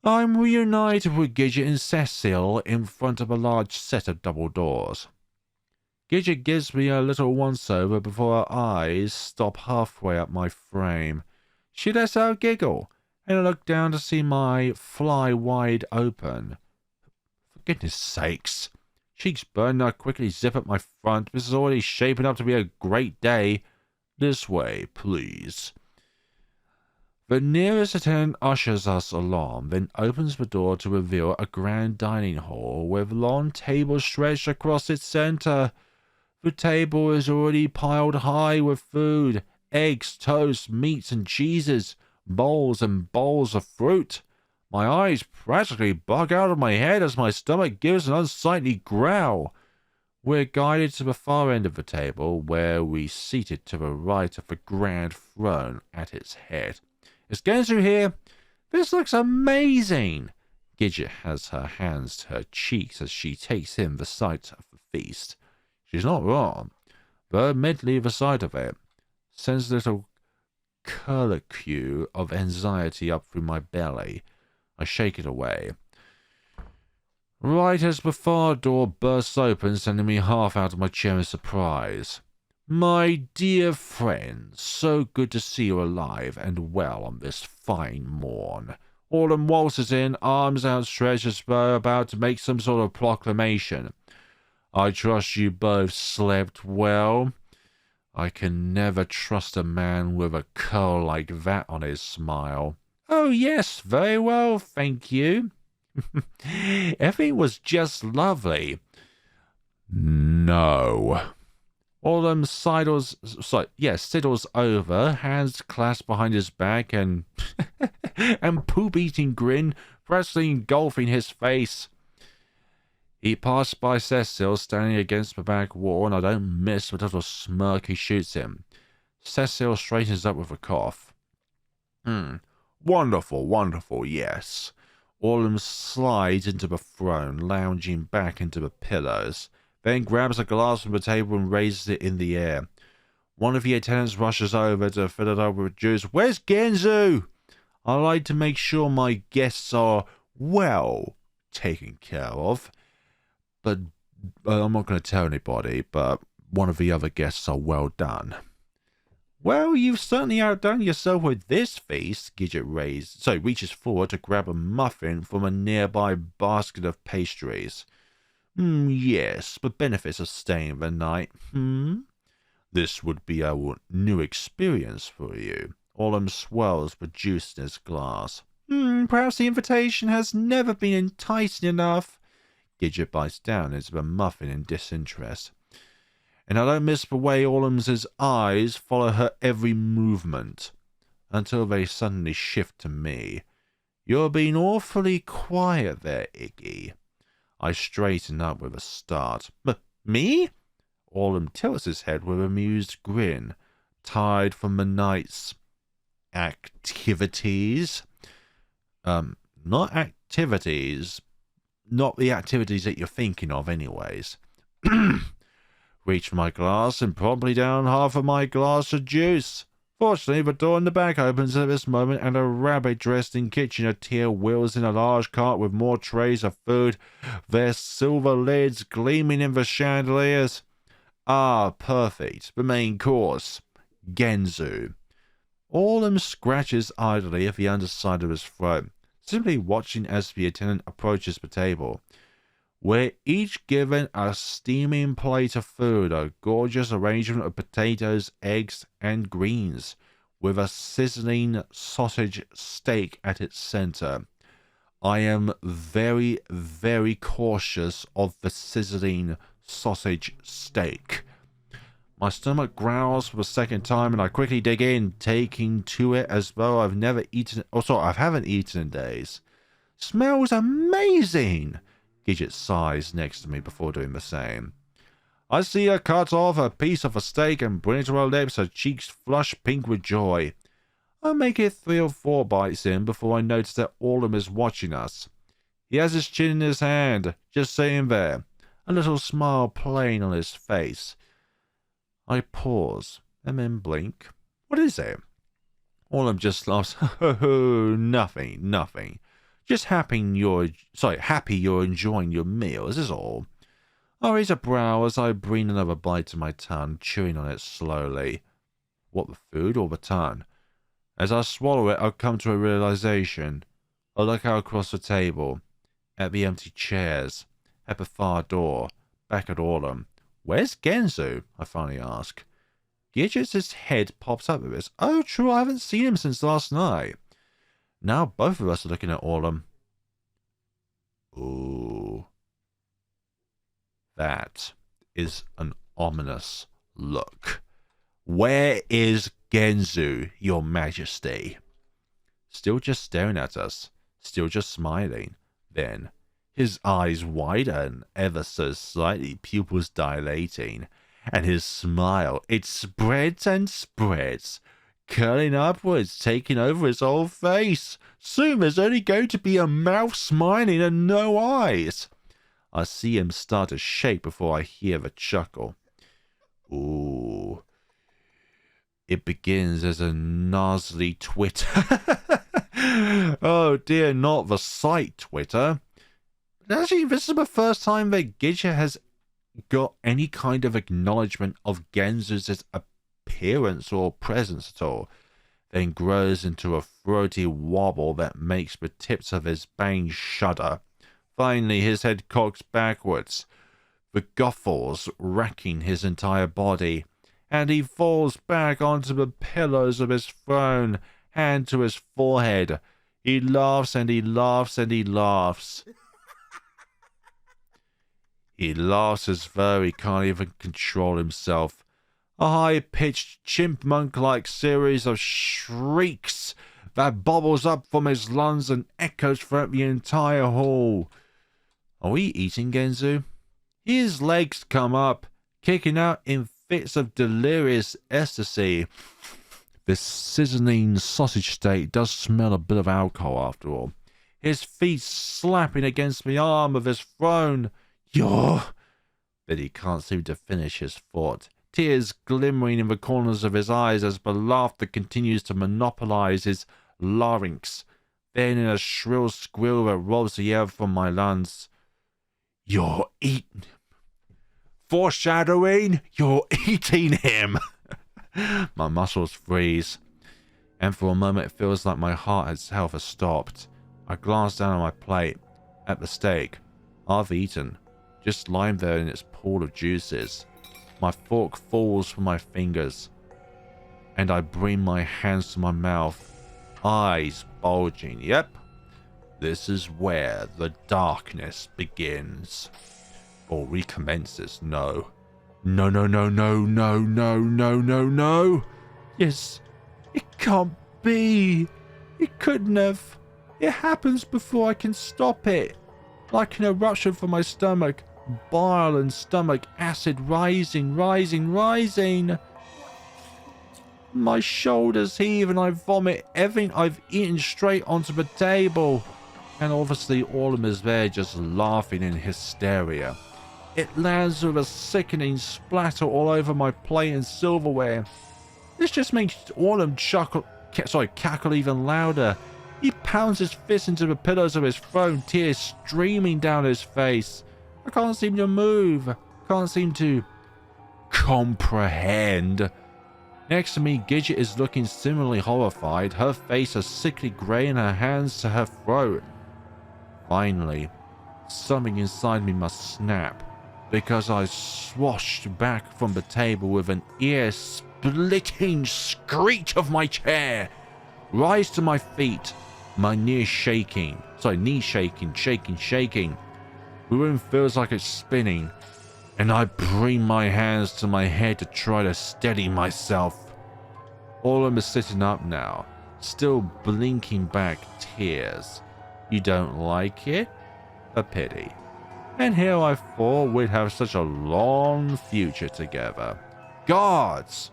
I'm reunited with Gidget and Cecile in front of a large set of double doors. Gidget gives me a little once-over before her eyes stop halfway up my frame. She lets out a giggle, and I look down to see my fly wide open. For goodness sakes. Cheeks burn, I quickly zip up my front. This is already shaping up to be a great day. This way, please. The nearest attendant ushers us along, then opens the door to reveal a grand dining hall with long tables stretched across its center. The table is already piled high with food, eggs, toast, meats and cheeses, bowls and bowls of fruit. My eyes practically bug out of my head as my stomach gives an unsightly growl. We're guided to the far end of the table, where we seated to the right of the grand throne at its head. Is Genzu here? This looks amazing. Gidget has her hands to her cheeks as she takes in the sight of the feast. She's not wrong, but admittedly the sight of it sends a little curlicue of anxiety up through my belly. I shake it away. Right as the far door bursts open, sending me half out of my chair in surprise. My dear friend, so good to see you alive and well on this fine morn. Autumn waltzes in, arms outstretched as though about to make some sort of proclamation. I trust you both slept well. I can never trust a man with a curl like that on his smile. Oh, yes, very well, thank you. Everything was just lovely. No. Autumn sidles over, hands clasped behind his back, and poop-eating grin practically engulfing his face. He passed by Cecile standing against the back wall, and I don't miss the little smirk he shoots him. Cecile straightens up with a cough. Wonderful, wonderful, yes. Autumn slides into the throne, lounging back into the pillows, then grabs a glass from the table and raises it in the air. One of the attendants rushes over to fill it up with juice. Where's Genzu? I like to make sure my guests are well taken care of. But I'm not going to tell anybody, but one of the other guests are well done. Well, you've certainly outdone yourself with this feast. Gidget reaches forward to grab a muffin from a nearby basket of pastries. Yes, the benefits of staying the night. This would be a new experience for you. Orlum swirls with juice in his glass. Perhaps the invitation has never been enticing enough. Gidget bites down into the muffin in disinterest. And I don't miss the way Orlum's eyes follow her every movement, until they suddenly shift to me. You're being awfully quiet there, Iggy. I straighten up with a start. Me? Orlum tilts his head with an amused grin, tired from the night's activities. Not activities. Not the activities that you're thinking of, anyways. Reach for my glass and promptly down half of my glass of juice. Fortunately, the door in the back opens at this moment, and a rabbit dressed in kitchener wheels in a large cart with more trays of food, their silver lids gleaming in the chandeliers. Ah, perfect. The main course. Genzu. Orlum scratches idly at the underside of his throat, simply watching as the attendant approaches the table. We're each given a steaming plate of food, a gorgeous arrangement of potatoes, eggs, and greens, with a sizzling sausage steak at its center. I am very, very cautious of the sizzling sausage steak. My stomach growls for the second time, and I quickly dig in, taking to it as though I've never eaten... I haven't eaten in days. Smells amazing! Gidget sighs next to me before doing the same. I see her cut off a piece of a steak and bring it to her lips, her cheeks flush pink with joy. I make it 3 or 4 bites in before I notice that Orlum is watching us. He has his chin in his hand, just sitting there, a little smile playing on his face. I pause, and then blink. What is it? Orlum just laughs. Oh, nothing. Just happy you're enjoying your meals, is all. I raise a brow as I bring another bite to my tongue, chewing on it slowly. What, the food or the tongue? As I swallow it, I come to a realization. I look out across the table, at the empty chairs, at the far door, back at Orlum. Where's Genzu? I finally ask. Gidget's head pops up with this. Oh, true, I haven't seen him since last night. Now both of us are looking at Orlum. Ooh. That is an ominous look. Where is Genzu, your majesty? Still just staring at us. Still just smiling. Then, his eyes widen ever so slightly, pupils dilating. And his smile, it spreads and spreads, curling upwards, taking over his whole face. Soon there's only going to be a mouth smiling and no eyes. I see him start to shake before I hear the chuckle. Ooh. It begins as a nasally twitter. Oh dear, not the sight twitter. But actually, this is the first time that Gidget has got any kind of acknowledgement of Genzu's appearance or presence at all, then grows into a throaty wobble that makes the tips of his bangs shudder. Finally, his head cocks backwards, the guffaws racking his entire body, and he falls back onto the pillows of his throne, hand to his forehead. He laughs and he laughs and he laughs. He laughs as though he can't even control himself. A high-pitched, chipmunk-like series of shrieks that bubbles up from his lungs and echoes throughout the entire hall. Are we eating Genzu? His legs come up, kicking out in fits of delirious ecstasy. This sizzling sausage steak does smell a bit of alcohol after all. His feet slapping against the arm of his throne. Yore! But he can't seem to finish his thought. Tears glimmering in the corners of his eyes as the laughter continues to monopolize his larynx. Then in a shrill squeal that robs the air from my lungs. You're eating him. Foreshadowing, you're eating him. My muscles freeze, and for a moment it feels like my heart itself has stopped. I glance down at my plate, at the steak, half eaten, just lying there in its pool of juices. My fork falls from my fingers, and I bring my hands to my mouth, eyes bulging. Yep, this is where the darkness begins. Or recommences. No. No, no, no, no, no, no, no, no, no. Yes, it can't be. It couldn't have. It happens before I can stop it. Like an eruption from my stomach. Bile and stomach acid rising, rising, rising. My shoulders heave and I vomit everything I've eaten straight onto the table. And obviously all of them is there just laughing in hysteria. It lands with a sickening splatter all over my plate and silverware. This just makes all of them cackle even louder. He pounds his fist into the pillows of his throne, tears streaming down his face. I can't seem to move. Can't seem to comprehend. Next to me, Gidget is looking similarly horrified, her face a sickly grey and her hands to her throat. Finally, something inside me must snap, because I swashed back from the table with an ear-splitting screech of my chair. Rise to my feet, my knees shaking. Shaking. The room feels like it's spinning, and I bring my hands to my head to try to steady myself. All of them are sitting up now, still blinking back tears. You don't like it? A pity. And here I thought we'd have such a long future together. Guards!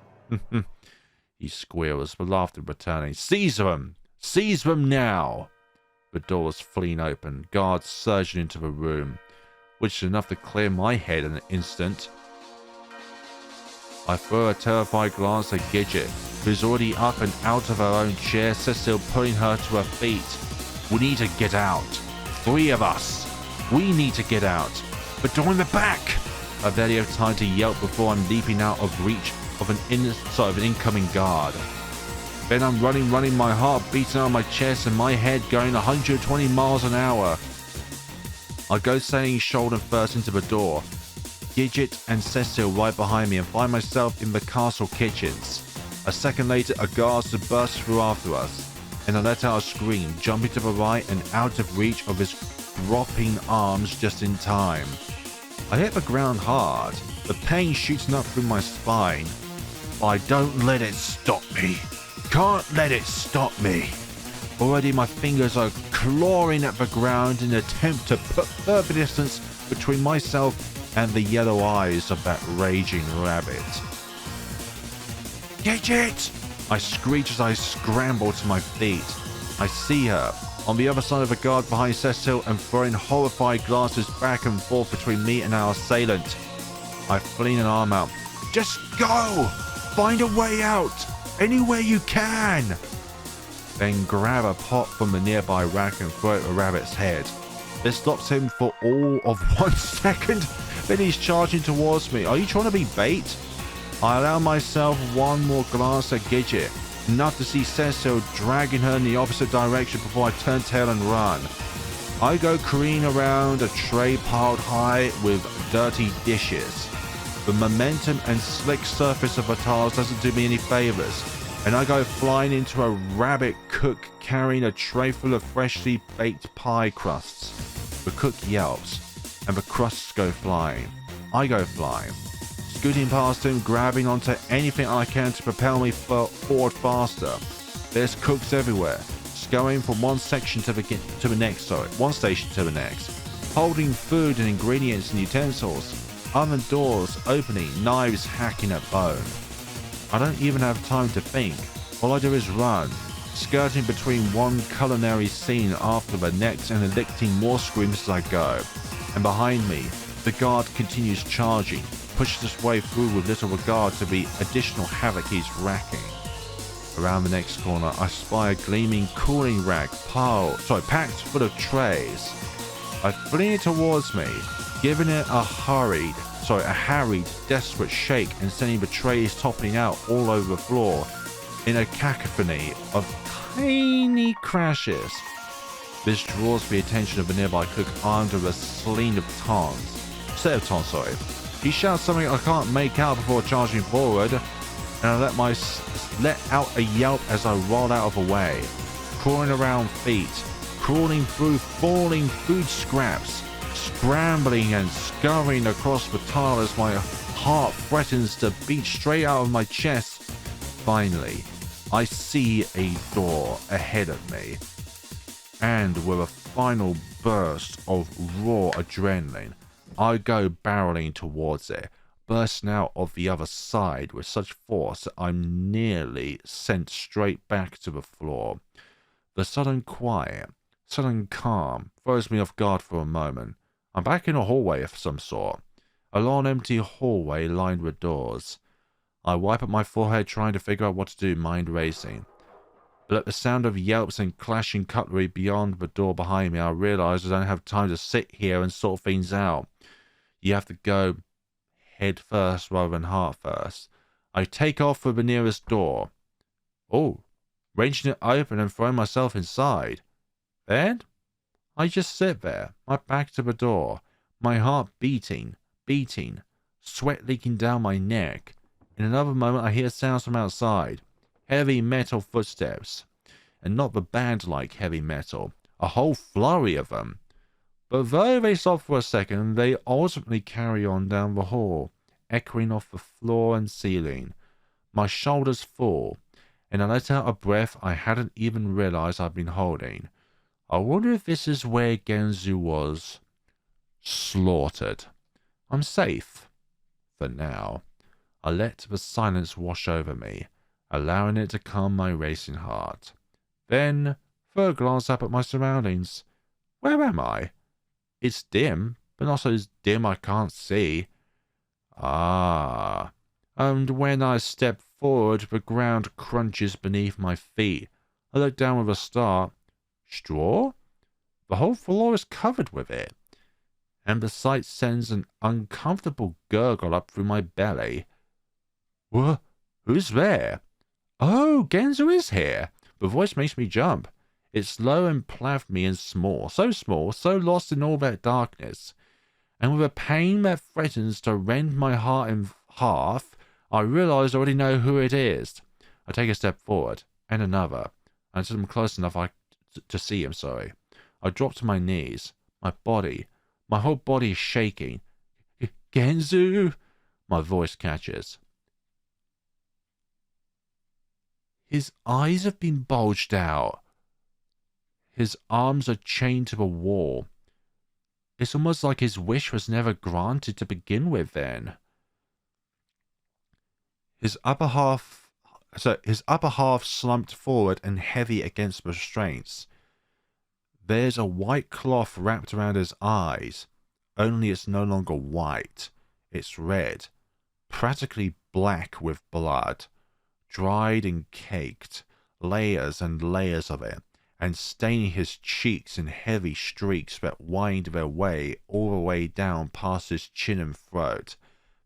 He squeals, with laughter returning. Seize them! Seize them now! The doors fling open, guards surging into the room, which is enough to clear my head in an instant. I throw a terrified glance at Gidget, who's already up and out of her own chair, Cecile pulling her to her feet. We need to get out. 3 of us. We need to get out. But don't in the back! I barely have time to yelp before I'm leaping out of reach of an incoming guard. Then I'm running, my heart beating on my chest and my head going 120 miles an hour. I go sailing shoulder first into the door, Gidget and Cecile right behind me, and find myself in the castle kitchens. A second later, a guard bursts through after us, and I let out a scream, jumping to the right and out of reach of his dropping arms just in time. I hit the ground hard, the pain shooting up through my spine. I don't let it stop me. Can't let it stop me. Already my fingers are clawing at the ground in an attempt to put further distance between myself and the yellow eyes of that raging rabbit. Gidget! I screech as I scramble to my feet. I see her, on the other side of the guard behind Cecile, and throwing horrified glances back and forth between me and our assailant. I fling an arm out. Just go! Find a way out! Anywhere you can! Then grab a pot from the nearby rack and throw it at the rabbit's head. This stops him for all of 1 second. Then he's charging towards me. Are you trying to be bait? I allow myself one more glance at Gidget, enough to see Cecile dragging her in the opposite direction before I turn tail and run. I go careening around a tray piled high with dirty dishes. The momentum and slick surface of the tiles doesn't do me any favors, and I go flying into a rabbit cook carrying a tray full of freshly baked pie crusts. The cook yelps, and the crusts go flying. I go flying, scooting past him, grabbing onto anything I can to propel me forward faster. There's cooks everywhere, scurrying from one station to the next, holding food and ingredients and utensils. Oven doors opening, knives hacking at bone. I don't even have time to think. All I do is run, skirting between one culinary scene after the next and elicting more screams as I go. And behind me, the guard continues charging, pushes his way through with little regard to the additional havoc he's racking. Around the next corner, I spy a gleaming cooling rack packed full of trays. I fling it towards me, giving it a harried, desperate shake and sending the trays toppling out all over the floor in a cacophony of tiny crashes. This draws the attention of the nearby cook armed with a sling of tongs. He shouts something I can't make out before charging forward. and I let out a yelp as I rolled out of the way, crawling around feet, crawling through falling food scraps, scrambling and scurrying across the tile as my heart threatens to beat straight out of my chest. Finally, I see a door ahead of me, and with a final burst of raw adrenaline, I go barreling towards it, bursting out of the other side with such force that I'm nearly sent straight back to the floor. The sudden quiet, sudden calm throws me off guard for a moment. I'm back in a hallway of some sort, a long empty hallway lined with doors. I wipe at my forehead trying to figure out what to do, mind racing. But at the sound of yelps and clashing cutlery beyond the door behind me, I realize I don't have time to sit here and sort things out. You have to go head first rather than heart first. I take off for the nearest door. Oh, wrenching it open and throwing myself inside. Then I just sit there, my back to the door, my heart beating, sweat leaking down my neck. In another moment I hear sounds from outside. Heavy metal footsteps. And not the band-like heavy metal. A whole flurry of them. But though they stop for a second, they ultimately carry on down the hall, echoing off the floor and ceiling. My shoulders full, and I let out a breath I hadn't even realized I'd been holding. I wonder if this is where Genzu was. Slaughtered. I'm safe. For now. I let the silence wash over me, allowing it to calm my racing heart. Then, throw a glance up at my surroundings. Where am I? It's dim, but not so dim I can't see. Ah. And when I step forward, the ground crunches beneath my feet. I look down with a start. Straw? The whole floor is covered with it. And the sight sends an uncomfortable gurgle up through my belly. Who's there? Oh, Genzo is here. The voice makes me jump. It's low and plasmy and small, so lost in all that darkness. And with a pain that threatens to rend my heart in half, I realize I already know who it is. I take a step forward, and another, until I'm close enough to see him, I drop to my knees. My whole body is shaking. Genzu! My voice catches. His eyes have been bulged out. His arms are chained to the wall. It's almost like his wish was never granted to begin with then. His upper half slumped forward and heavy against the restraints. There's a white cloth wrapped around his eyes, only it's no longer white. It's red, practically black with blood, dried and caked, layers and layers of it, and staining his cheeks in heavy streaks that wind their way all the way down past his chin and throat.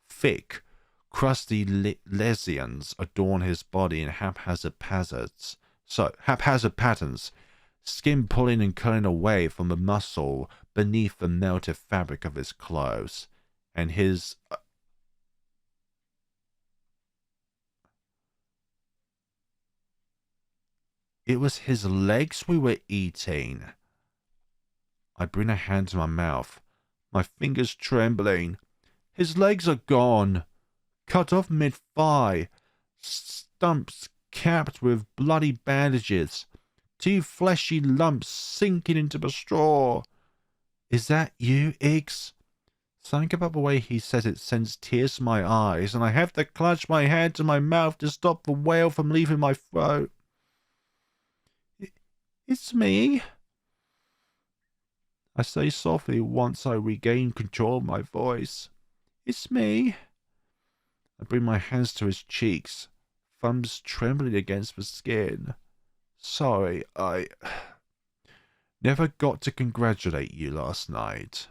Thick, crusty lesions adorn his body in haphazard patterns, skin pulling and curling away from the muscle beneath the melted fabric of his clothes, and his It was his legs we were eating. I bring a hand to my mouth, my fingers trembling. His legs are gone, cut off mid-thigh, stumps capped with bloody bandages, 2 fleshy lumps sinking into the straw. Is that you, Iggs? Something about the way he says it sends tears to my eyes, and I have to clutch my hand to my mouth to stop the wail from leaving my throat. It's me, I say softly once I regain control of my voice. It's me. I bring my hands to his cheeks, thumbs trembling against the skin. Sorry, I never got to congratulate you last night.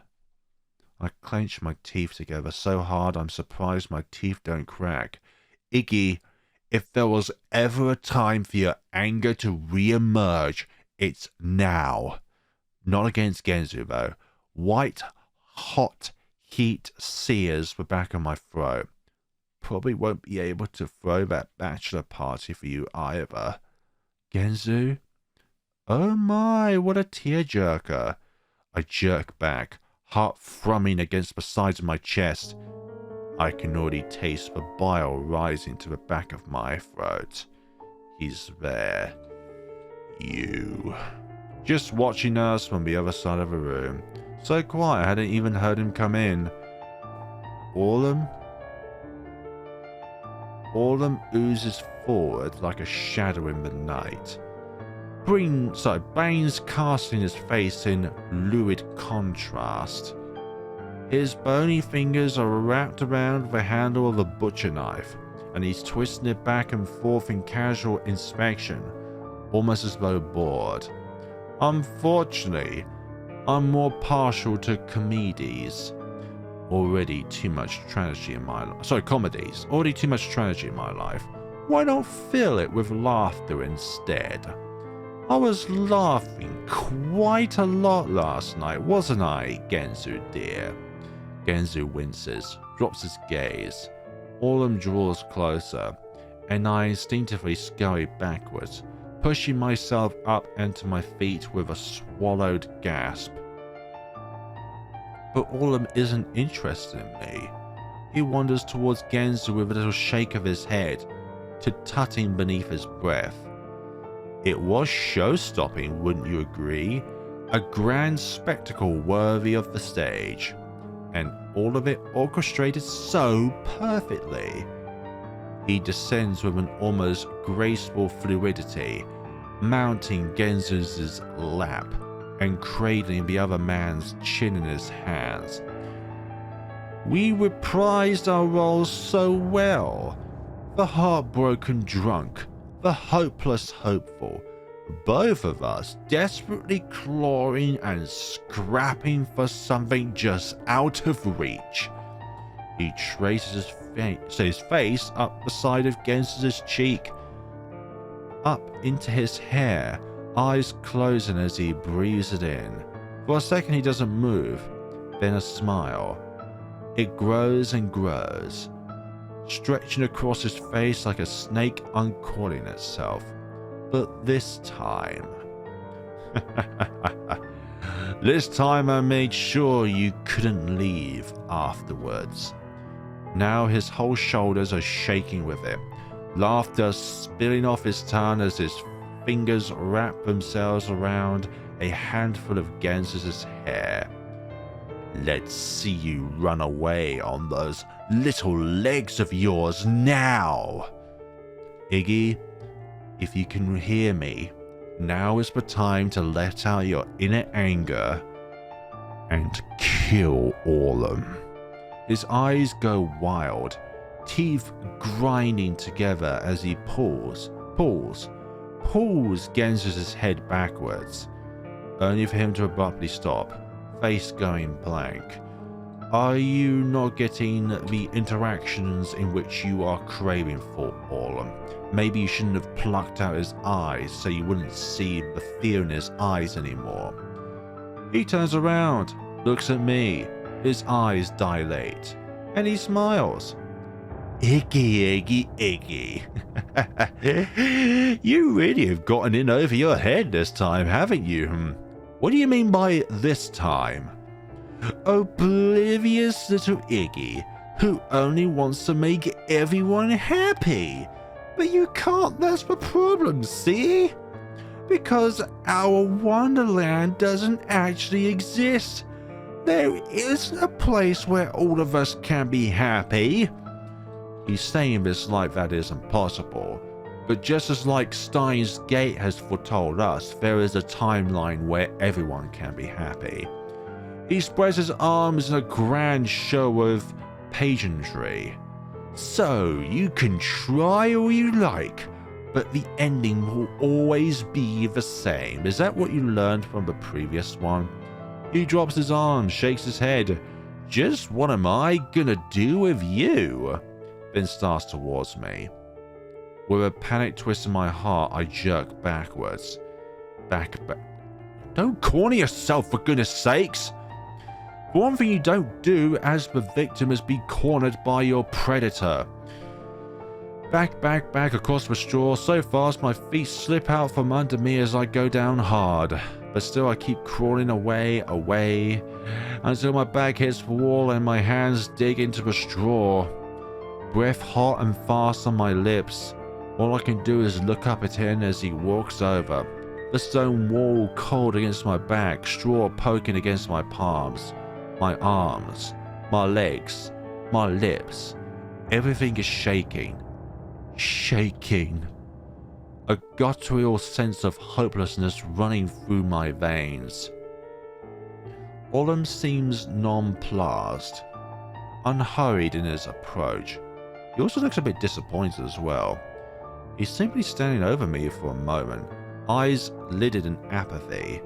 I clench my teeth together so hard I'm surprised my teeth don't crack. Iggy, if there was ever a time for your anger to re-emerge, it's now. Not against Genzu, though. White, hot heat sears the back of my throat. probably won't be able to throw that bachelor party for you either. Genzu? Oh my, what a tearjerker. I jerk back, heart thrumming against the sides of my chest. I can already taste the bile rising to the back of my throat. He's there. You. Just watching us from the other side of the room. So quiet, I hadn't even heard him come in. Orlum? Orlum oozes forward like a shadow in the night. Bane's casting his face in lurid contrast. His bony fingers are wrapped around the handle of a butcher knife, and he's twisting it back and forth in casual inspection, almost as though bored. Unfortunately, I'm more partial to comedies. Already too much tragedy in my life. Comedies. Already too much tragedy in my life. Why not fill it with laughter instead? I was laughing quite a lot last night, wasn't I, Genzu dear? Genzu winces, drops his gaze. Orlum draws closer, and I instinctively scurry backwards, pushing myself up onto my feet with a swallowed gasp. But Orlum isn't interested in me. He wanders towards Genzu with a little shake of his head, tutting beneath his breath. It was show-stopping, wouldn't you agree? A grand spectacle worthy of the stage. And all of it orchestrated so perfectly. He descends with an almost graceful fluidity, mounting Genzu's lap and cradling the other man's chin in his hands. We reprised our roles so well. The heartbroken drunk, the hopeless hopeful, both of us desperately clawing and scrapping for something just out of reach. He traces his face up the side of Genzu's cheek, up into his hair, eyes closing as he breathes it in. For a second he doesn't move, then a smile. It grows and grows, stretching across his face like a snake uncoiling itself. But this time... this time I made sure you couldn't leave afterwards. Now his whole shoulders are shaking with it, laughter spilling off his tongue as his fingers wrap themselves around a handful of Genzu's hair. Let's see you run away on those little legs of yours now. Iggy, if you can hear me, now is the time to let out your inner anger and kill Orlum. His eyes go wild, teeth grinding together as he pulls Genzu's head backwards, only for him to abruptly stop, face going blank. Are you not getting the interactions in which you are craving for, Orlum? Maybe you shouldn't have plucked out his eyes so you wouldn't see the fear in his eyes anymore. He turns around, looks at me, his eyes dilate, and he smiles. Iggy, Iggy, Iggy. You really have gotten in over your head this time, haven't you? What do you mean by this time? Oblivious little Iggy, who only wants to make everyone happy. But you can't, that's the problem, see? Because our Wonderland doesn't actually exist. There isn't a place where all of us can be happy. He's saying this like that isn't possible. But just as like Steins Gate has foretold us, there is a timeline where everyone can be happy. He spreads his arms in a grand show of pageantry. So, you can try all you like, but the ending will always be the same. Is that what you learned from the previous one? He drops his arms, shakes his head. Just what am I gonna do with you? Then starts towards me. With a panic twist in my heart, I jerk backwards. Back. Don't corner yourself, for goodness sakes! For one thing you don't do as the victim is be cornered by your predator. Back across the straw so fast my feet slip out from under me as I go down hard. But still I keep crawling away, until my back hits the wall and my hands dig into the straw. Breath hot and fast on my lips. All I can do is look up at him as he walks over. The stone wall cold against my back, straw poking against my palms, my arms, my legs, my lips. Everything is shaking. A guttural sense of hopelessness running through my veins. Olam seems nonplussed, unhurried in his approach. He also looks a bit disappointed as well. He's simply standing over me for a moment, eyes lidded in apathy.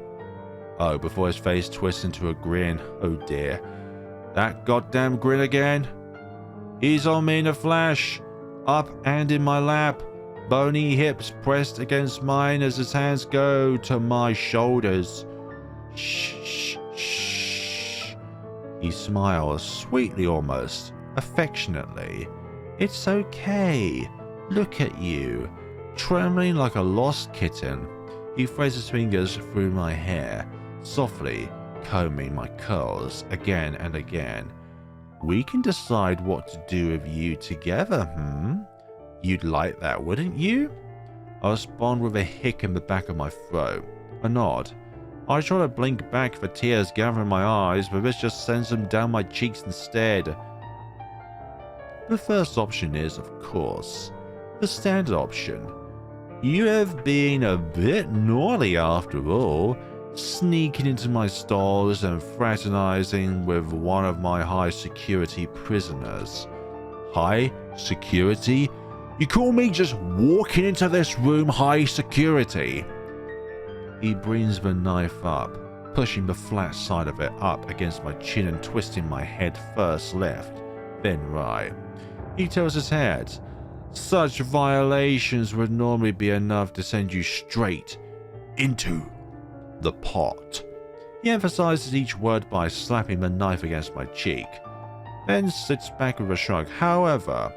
Oh, before his face twists into a grin. Oh dear. That goddamn grin again? He's on me in a flash, up and in my lap, bony hips pressed against mine as his hands go to my shoulders. Shh. He smiles, sweetly almost, affectionately. It's okay. Look at you. Trembling like a lost kitten, he threads his fingers through my hair, softly combing my curls again and again. We can decide what to do with you together, You'd like that, wouldn't you? I respond with a hic in the back of my throat. A nod. I try to blink back the tears gathering my eyes, but this just sends them down my cheeks instead. The first option is, of course, the standard option. You have been a bit naughty after all, sneaking into my stalls and fraternizing with one of my high security prisoners. High security? You call me just walking into this room high security? He brings the knife up, pushing the flat side of it up against my chin and twisting my head first left, then right. He tilts his head. Such violations would normally be enough to send you straight into the pot. He emphasizes each word by slapping the knife against my cheek, then sits back with a shrug. However,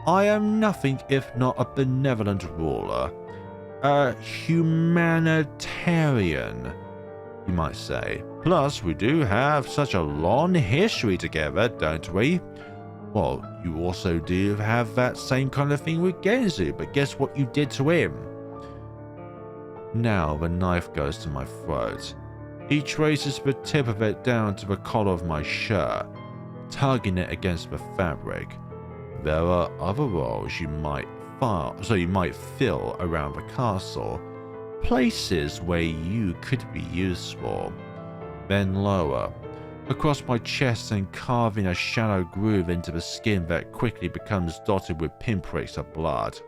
I am nothing if not a benevolent ruler, a humanitarian, you might say. Plus, we do have such a long history together, don't we? Well, you also do have that same kind of thing with Genzu, but guess what you did to him? Now the knife goes to my throat. He traces the tip of it down to the collar of my shirt, tugging it against the fabric. There are other roles you might fill around the castle, places where you could be useful. Then lower, across my chest and carving a shallow groove into the skin that quickly becomes dotted with pinpricks of blood.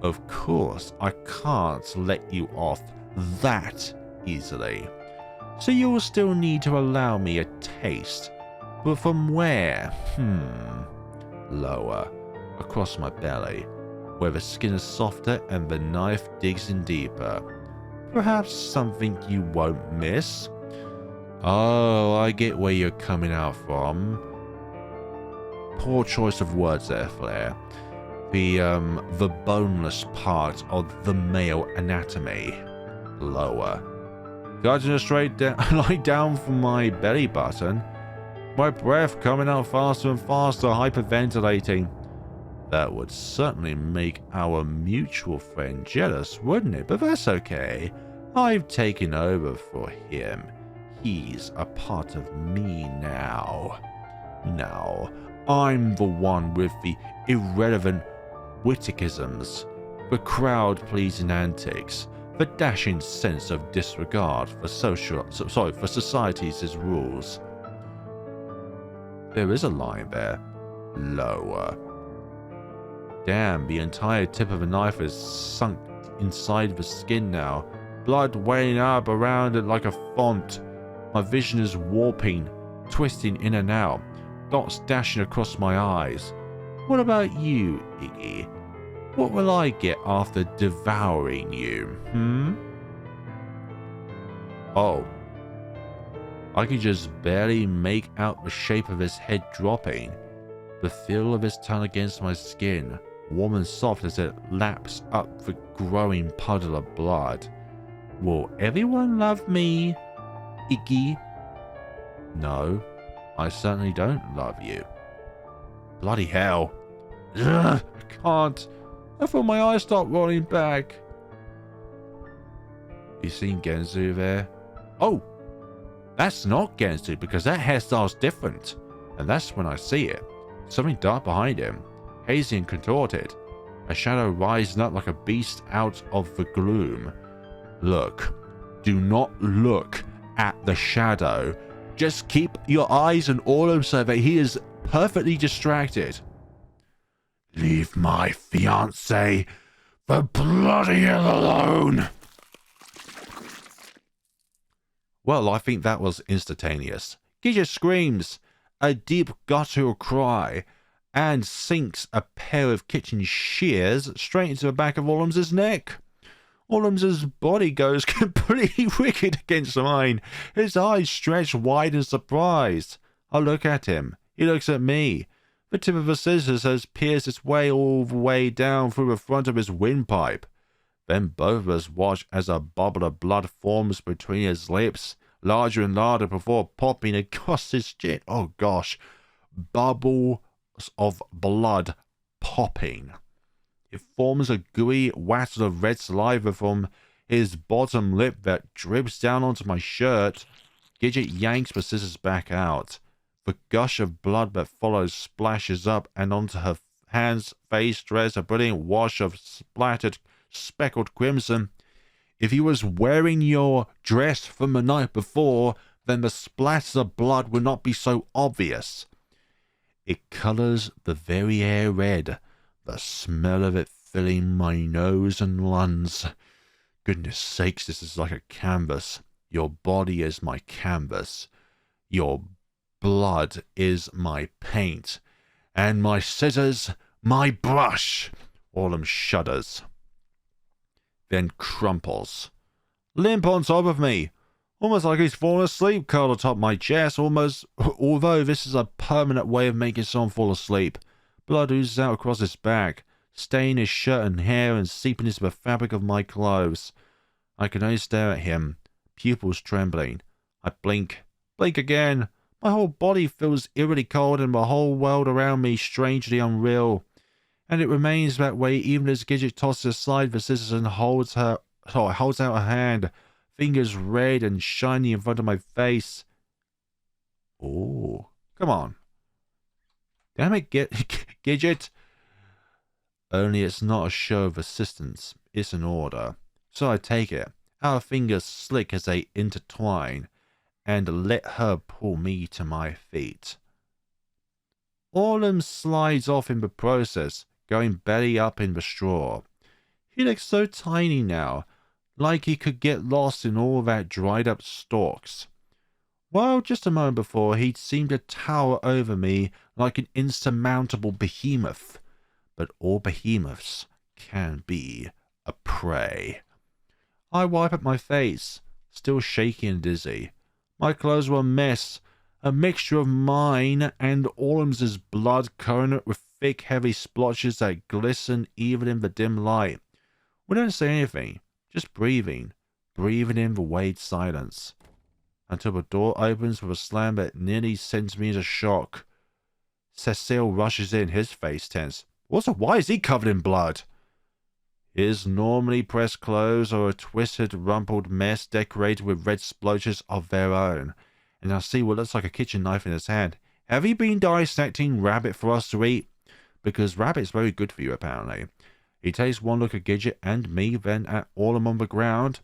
Of course, I can't let you off that easily, so you will still need to allow me a taste. But from where? Lower, across my belly, where the skin is softer and the knife digs in deeper. Perhaps something you won't miss? Oh, I get where you're coming out from. Poor choice of words there, Flair. The boneless part of the male anatomy. Lower. Cutting a straight line down from my belly button. My breath coming out faster and faster, hyperventilating. That would certainly make our mutual friend jealous, wouldn't it? But that's okay. I've taken over for him. He's a part of me now. Now, I'm the one with the irrelevant witticisms, the crowd-pleasing antics, the dashing sense of disregard for society's rules. There is a line there. Lower. Damn, the entire tip of the knife is sunk inside the skin now. Blood welling up around it like a font. My vision is warping, twisting in and out. Dots dashing across my eyes. What about you, Iggy? What will I get after devouring you, Oh. I can just barely make out the shape of his head dropping, The feel of his tongue against my skin, warm and soft as it laps up the growing puddle of blood. Will everyone love me, Iggy? No, I certainly don't love you. Bloody hell. Ugh, I can't. I feel my eyes start rolling back. You seen Genzu there? Oh, that's not Genzu because that hairstyle's different. And that's when I see it. Something dark behind him, hazy and contorted. A shadow rising up like a beast out of the gloom. Look. Do not look at the shadow. Just keep your eyes on Autumn so that he is perfectly distracted. Leave my fiancé the bloody hell alone. Well, I think that was instantaneous. Gidget screams a deep guttural cry and sinks a pair of kitchen shears straight into the back of Autumn's neck. Autumn's body goes completely wicked against mine. His eyes stretch wide in surprise. I look at him. He looks at me. The tip of the scissors has pierced its way all the way down through the front of his windpipe. Then both of us watch as a bubble of blood forms between his lips, larger and larger before popping across his chin. Oh gosh. Bubbles of blood popping. It forms a gooey wattle of red saliva from his bottom lip that drips down onto my shirt. Gidget yanks the scissors back out. The gush of blood that follows splashes up and onto her hands, face, dress, a brilliant wash of splattered, speckled crimson. If he was wearing your dress from the night before, then the splatters of blood would not be so obvious. It colors the very air red, the smell of it filling my nose and lungs. Goodness sakes, this is like a canvas. Your body is my canvas. Your blood is my paint. And my scissors, my brush. Autumn shudders. Then crumples. Limp on top of me. Almost like he's fallen asleep, curled atop my chest, although this is a permanent way of making someone fall asleep. Blood oozes out across his back, staining his shirt and hair and seeping into the fabric of my clothes. I can only stare at him, pupils trembling. I blink again. My whole body feels eerily cold and the whole world around me strangely unreal. And it remains that way even as Gidget tosses aside the scissors and holds out her hand, fingers red and shiny in front of my face. Oh, come on. Damn it, Gidget. Only it's not a show of assistance, it's an order. So I take it, our fingers slick as they intertwine, and let her pull me to my feet. Autumn slides off in the process, going belly up in the straw. He looks so tiny now, like he could get lost in all that dried up stalks. Well, just a moment before, he'd seemed to tower over me like an insurmountable behemoth. But all behemoths can be a prey. I wipe at my face, still shaky and dizzy. My clothes were a mess, a mixture of mine and Autumn's blood current with thick, heavy splotches that glisten even in the dim light. We don't say anything, just breathing in the wade silence, until the door opens with a slam that nearly sends me into shock. Cecile rushes in, his face tense. Why is he covered in blood? His normally pressed clothes are a twisted, rumpled mess decorated with red splotches of their own, and I see what looks like a kitchen knife in his hand. Have you been dissecting rabbit for us to eat? Because rabbit's very good for you, apparently. He takes one look at Gidget and me, then at Autumn on the ground.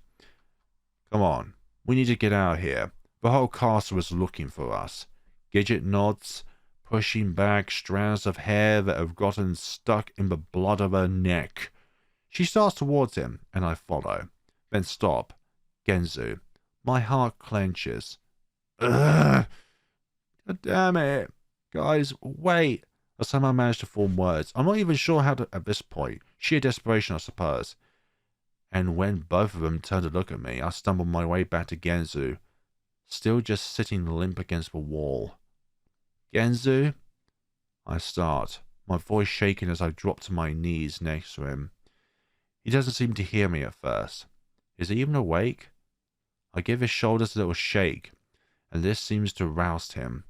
Come on, we need to get out of here. The whole castle is looking for us. Gidget nods, pushing back strands of hair that have gotten stuck in the blood of her neck. She starts towards him, and I follow. Then stop. Genzu. My heart clenches. Ugh! God damn it. Guys, wait. I somehow managed to form words. I'm not even sure how to, at this point. Sheer desperation, I suppose. And when both of them turn to look at me, I stumble my way back to Genzu, still just sitting limp against the wall. Genzu? I start, my voice shaking as I drop to my knees next to him. He doesn't seem to hear me at first. Is he even awake? I give his shoulders a little shake, and this seems to rouse him.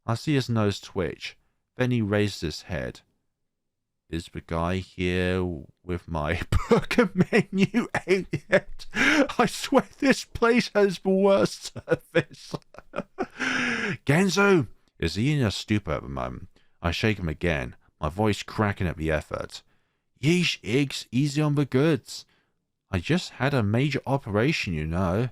I see his nose twitch, then he raises his head. Is the guy here with my burger menu yet? I swear this place has the worst service. Genzo! Is he in a stupor at the moment? I shake him again, my voice cracking at the effort. Yeesh, Iggs, easy on the goods. I just had a major operation, you know.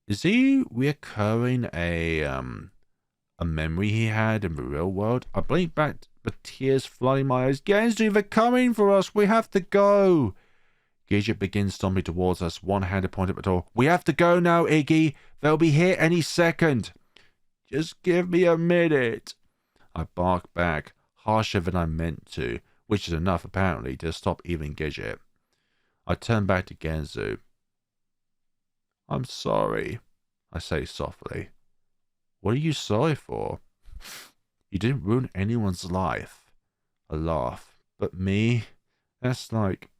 Is he reoccurring a memory he had in the real world? I blink back, the tears flooding my eyes. Genzo, they're coming for us. We have to go. Gidget begins stomping towards us, one-handed pointed at the door. We have to go now, Iggy. They'll be here any second. Just give me a minute. I bark back, harsher than I meant to, which is enough, apparently, to stop even Gidget. I turn back to Genzo. I'm sorry, I say softly. What are you sorry for? You didn't ruin anyone's life. A laugh. But me? That's like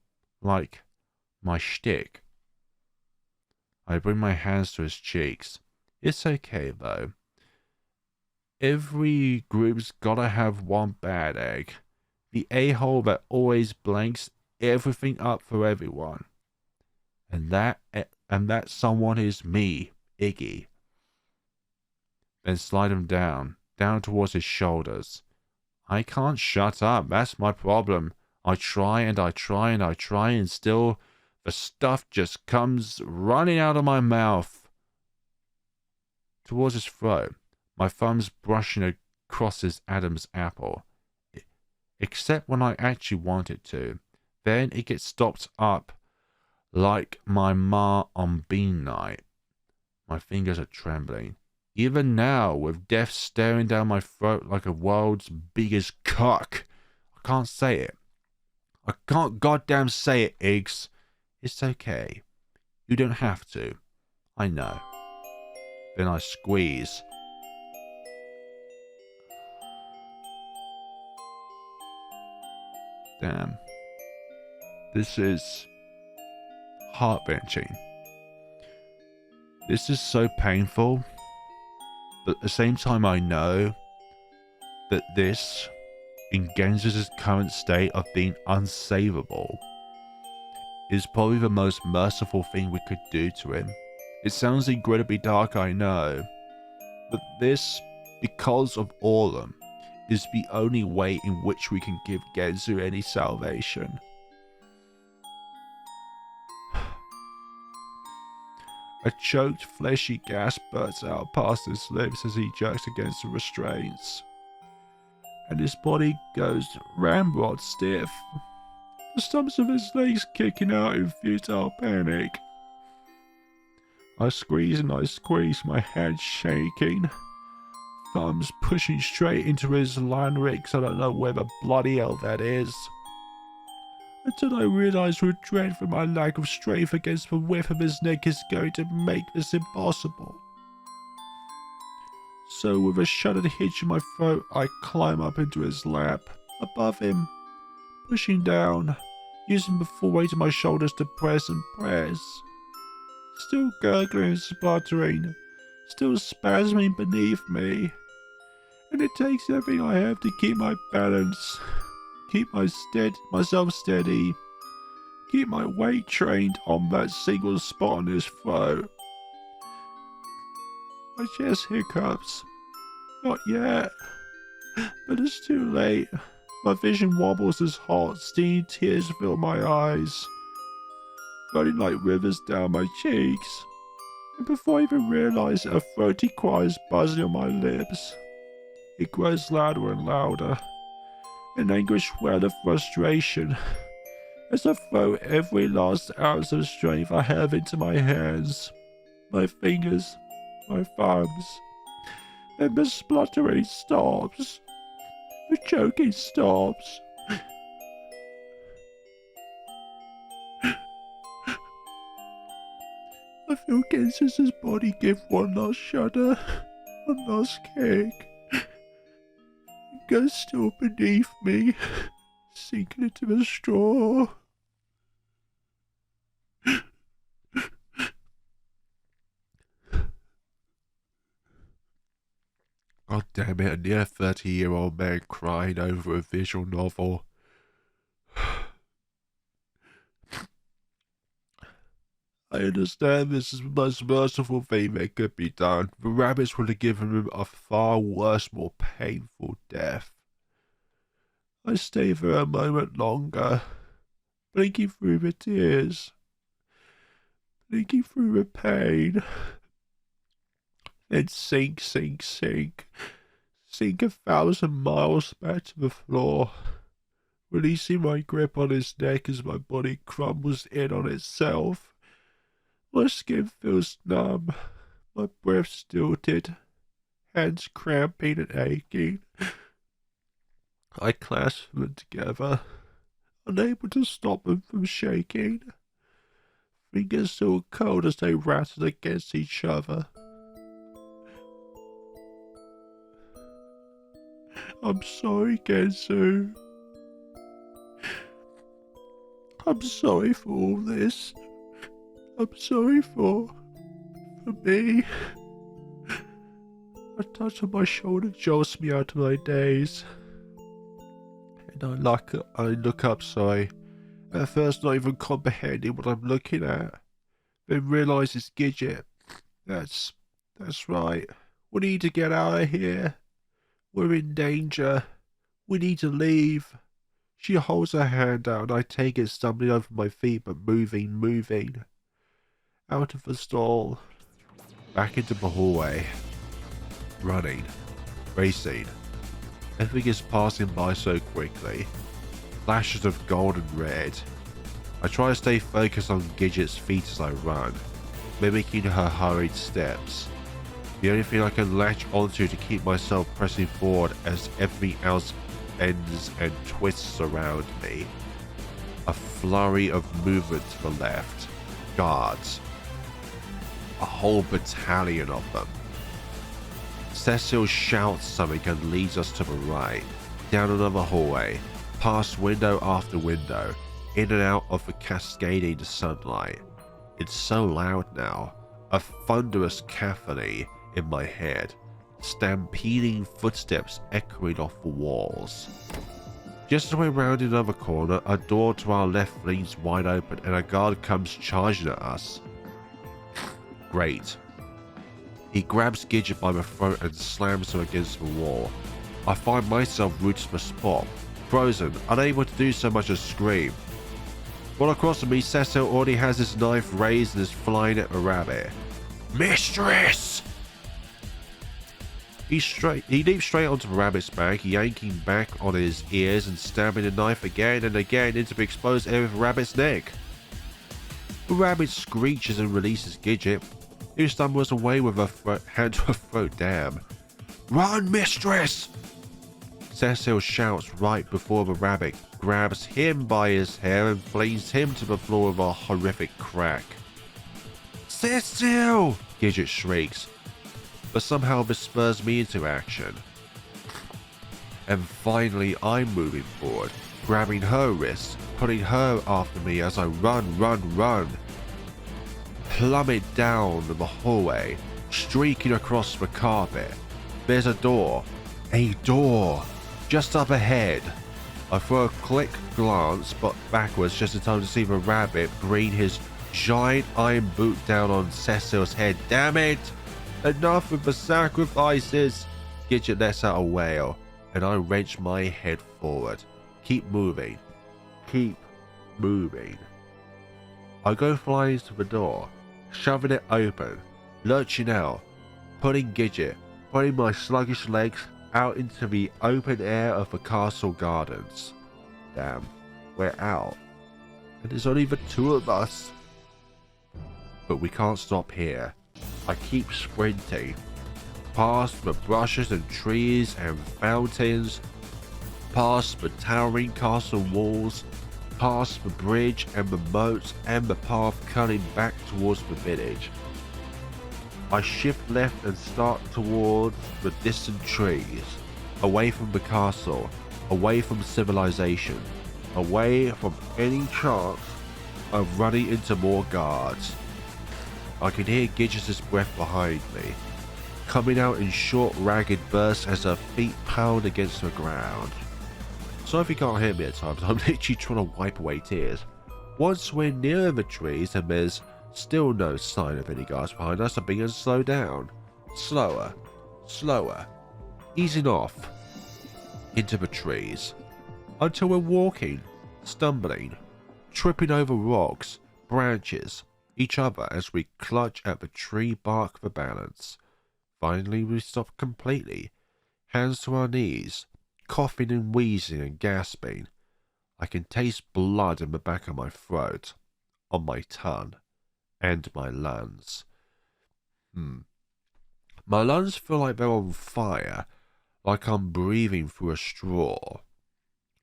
my shtick. I bring my hands to his cheeks. It's okay, though. Every group's gotta have one bad egg. The a-hole that always blanks everything up for everyone. And that someone is me, Iggy. Then slide him down towards his shoulders. I can't shut up, that's my problem. I try and I try and I try, and still the stuff just comes running out of my mouth. Towards his throat, my thumbs brushing across his Adam's apple. Except when I actually want it to. Then it gets stopped up like my ma on bean night. My fingers are trembling. Even now, with death staring down my throat like a world's biggest cock. I can't say it. I can't goddamn say it, Iggs. It's okay. You don't have to. I know. Then I squeeze. Damn. This is heart-wrenching. This is so painful. But at the same time, I know that this, in Genzo's current state of being unsavable, is probably the most merciful thing we could do to him. It sounds incredibly dark, I know, but this, because of Aurum, is the only way in which we can give Genzo any salvation. A choked, fleshy gasp bursts out past his lips as he jerks against the restraints, and his body goes ramrod stiff, the stumps of his legs kicking out in futile panic. I squeeze and I squeeze, my head shaking, thumbs pushing straight into his larynx. I don't know where the bloody hell that is. Until I realise with dread that my lack of strength against the width of his neck is going to make this impossible. So with a shuddered hitch in my throat, I climb up into his lap, above him, pushing down, using the full weight of my shoulders to press and press. Still gurgling and spluttering, still spasming beneath me. And it takes everything I have to keep my balance. Keep myself steady. Keep my weight trained on that single spot on his throat. My chest hiccups. Not yet. But it's too late. My vision wobbles as hot, steamy tears fill my eyes, running like rivers down my cheeks. And before I even realise it, a throaty cry is buzzing on my lips. It grows louder and louder. An anguished wail of frustration, as I throw every last ounce of strength I have into my hands, my fingers, my thumbs. Then the spluttering stops. The choking stops. I feel Genzo's body give one last shudder, one last kick. fingers still beneath me, sinking into the straw. God damn it, a near 30-year-old man crying over a visual novel. I understand this is the most merciful thing that could be done. The rabbits would have given him a far worse, more painful death. I stay for a moment longer, blinking through the tears, blinking through the pain, then sink 1,000 miles back to the floor, releasing my grip on his neck as my body crumbles in on itself. My skin feels numb, my breath stilted, hands cramping and aching. I clasp them together, unable to stop them from shaking. Fingers still cold as they rattle against each other. I'm sorry, Gensu. I'm sorry for all this. I'm sorry for me. A touch on my shoulder jolts me out of my daze. And I look up, sorry. At first not even comprehending what I'm looking at. Then realise it's Gidget. That's right. We need to get out of here. We're in danger. We need to leave. She holds her hand out and I take it, stumbling over my feet but moving. Out of the stall. Back into the hallway. Running. Racing. Everything is passing by so quickly. Flashes of gold and red. I try to stay focused on Gidget's feet as I run, mimicking her hurried steps. The only thing I can latch onto to keep myself pressing forward as everything else bends and twists around me. A flurry of movement to the left. Guards. A whole battalion of them. Cecil shouts something and leads us to the right, down another hallway, past window after window, in and out of the cascading sunlight. It's so loud now, a thunderous cacophony in my head, stampeding footsteps echoing off the walls. Just as we're round another corner, a door to our left flings wide open and a guard comes charging at us. Great. He grabs Gidget by the throat and slams her against the wall. I find myself rooted to the spot, frozen, unable to do so much as scream. Well, across from me, Cecil already has his knife raised and is flying at the rabbit. Mistress! He leaps straight onto the rabbit's back, yanking back on his ears and stabbing the knife again and again into the exposed area of the rabbit's neck. The rabbit screeches and releases Gidget, who stumbles away with her hand to her throat. Damn. Run, mistress! Cecil shouts right before the rabbit grabs him by his hair and flings him to the floor with a horrific crack. Cecil! Gidget shrieks, but somehow this spurs me into action. And finally I'm moving forward, grabbing her wrist, pulling her after me as I run. Plummet down the hallway, streaking across the carpet. There's a door, just up ahead. I throw a quick glance but backwards just in time to see the rabbit bring his giant iron boot down on Cecil's head. Damn it! Enough with the sacrifices! Gidget lets out a wail, and I wrench my head forward. Keep moving. I go flying to the door, shoving it open, lurching out, putting my sluggish legs out into the open air of the castle gardens. Damn, we're out. And there's only the two of us. But we can't stop here. I keep sprinting, past the brushes and trees and fountains, past the towering castle walls, past the bridge and the moats and the path cutting back towards the village. I shift left and start towards the distant trees. away from the castle, away from civilization, away from any chance of running into more guards. I can hear Gidget's breath behind me, coming out in short, ragged bursts as her feet pound against the ground. So if you can't hear me at times, I'm literally trying to wipe away tears. Once we're near the trees and there's still no sign of any guards behind us, I begin to slow down. Slower, slower, easing off into the trees, until we're walking, stumbling, tripping over rocks, branches, each other as we clutch at the tree bark for balance. Finally we stop completely, hands to our knees, coughing and wheezing and gasping. I can taste blood in the back of my throat, on my tongue, and my lungs. My lungs feel like they're on fire, like I'm breathing through a straw.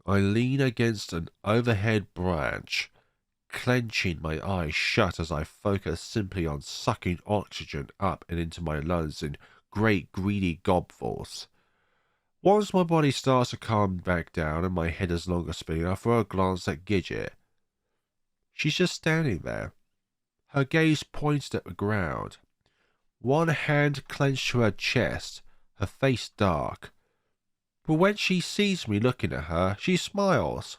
I lean against an overhead branch, clenching my eyes shut as I focus simply on sucking oxygen up and into my lungs in great greedy gobfuls. Once my body starts to calm back down and my head is longer spinning, I throw a glance at Gidget. She's just standing there, her gaze pointed at the ground, one hand clenched to her chest, her face dark. But when she sees me looking at her, she smiles.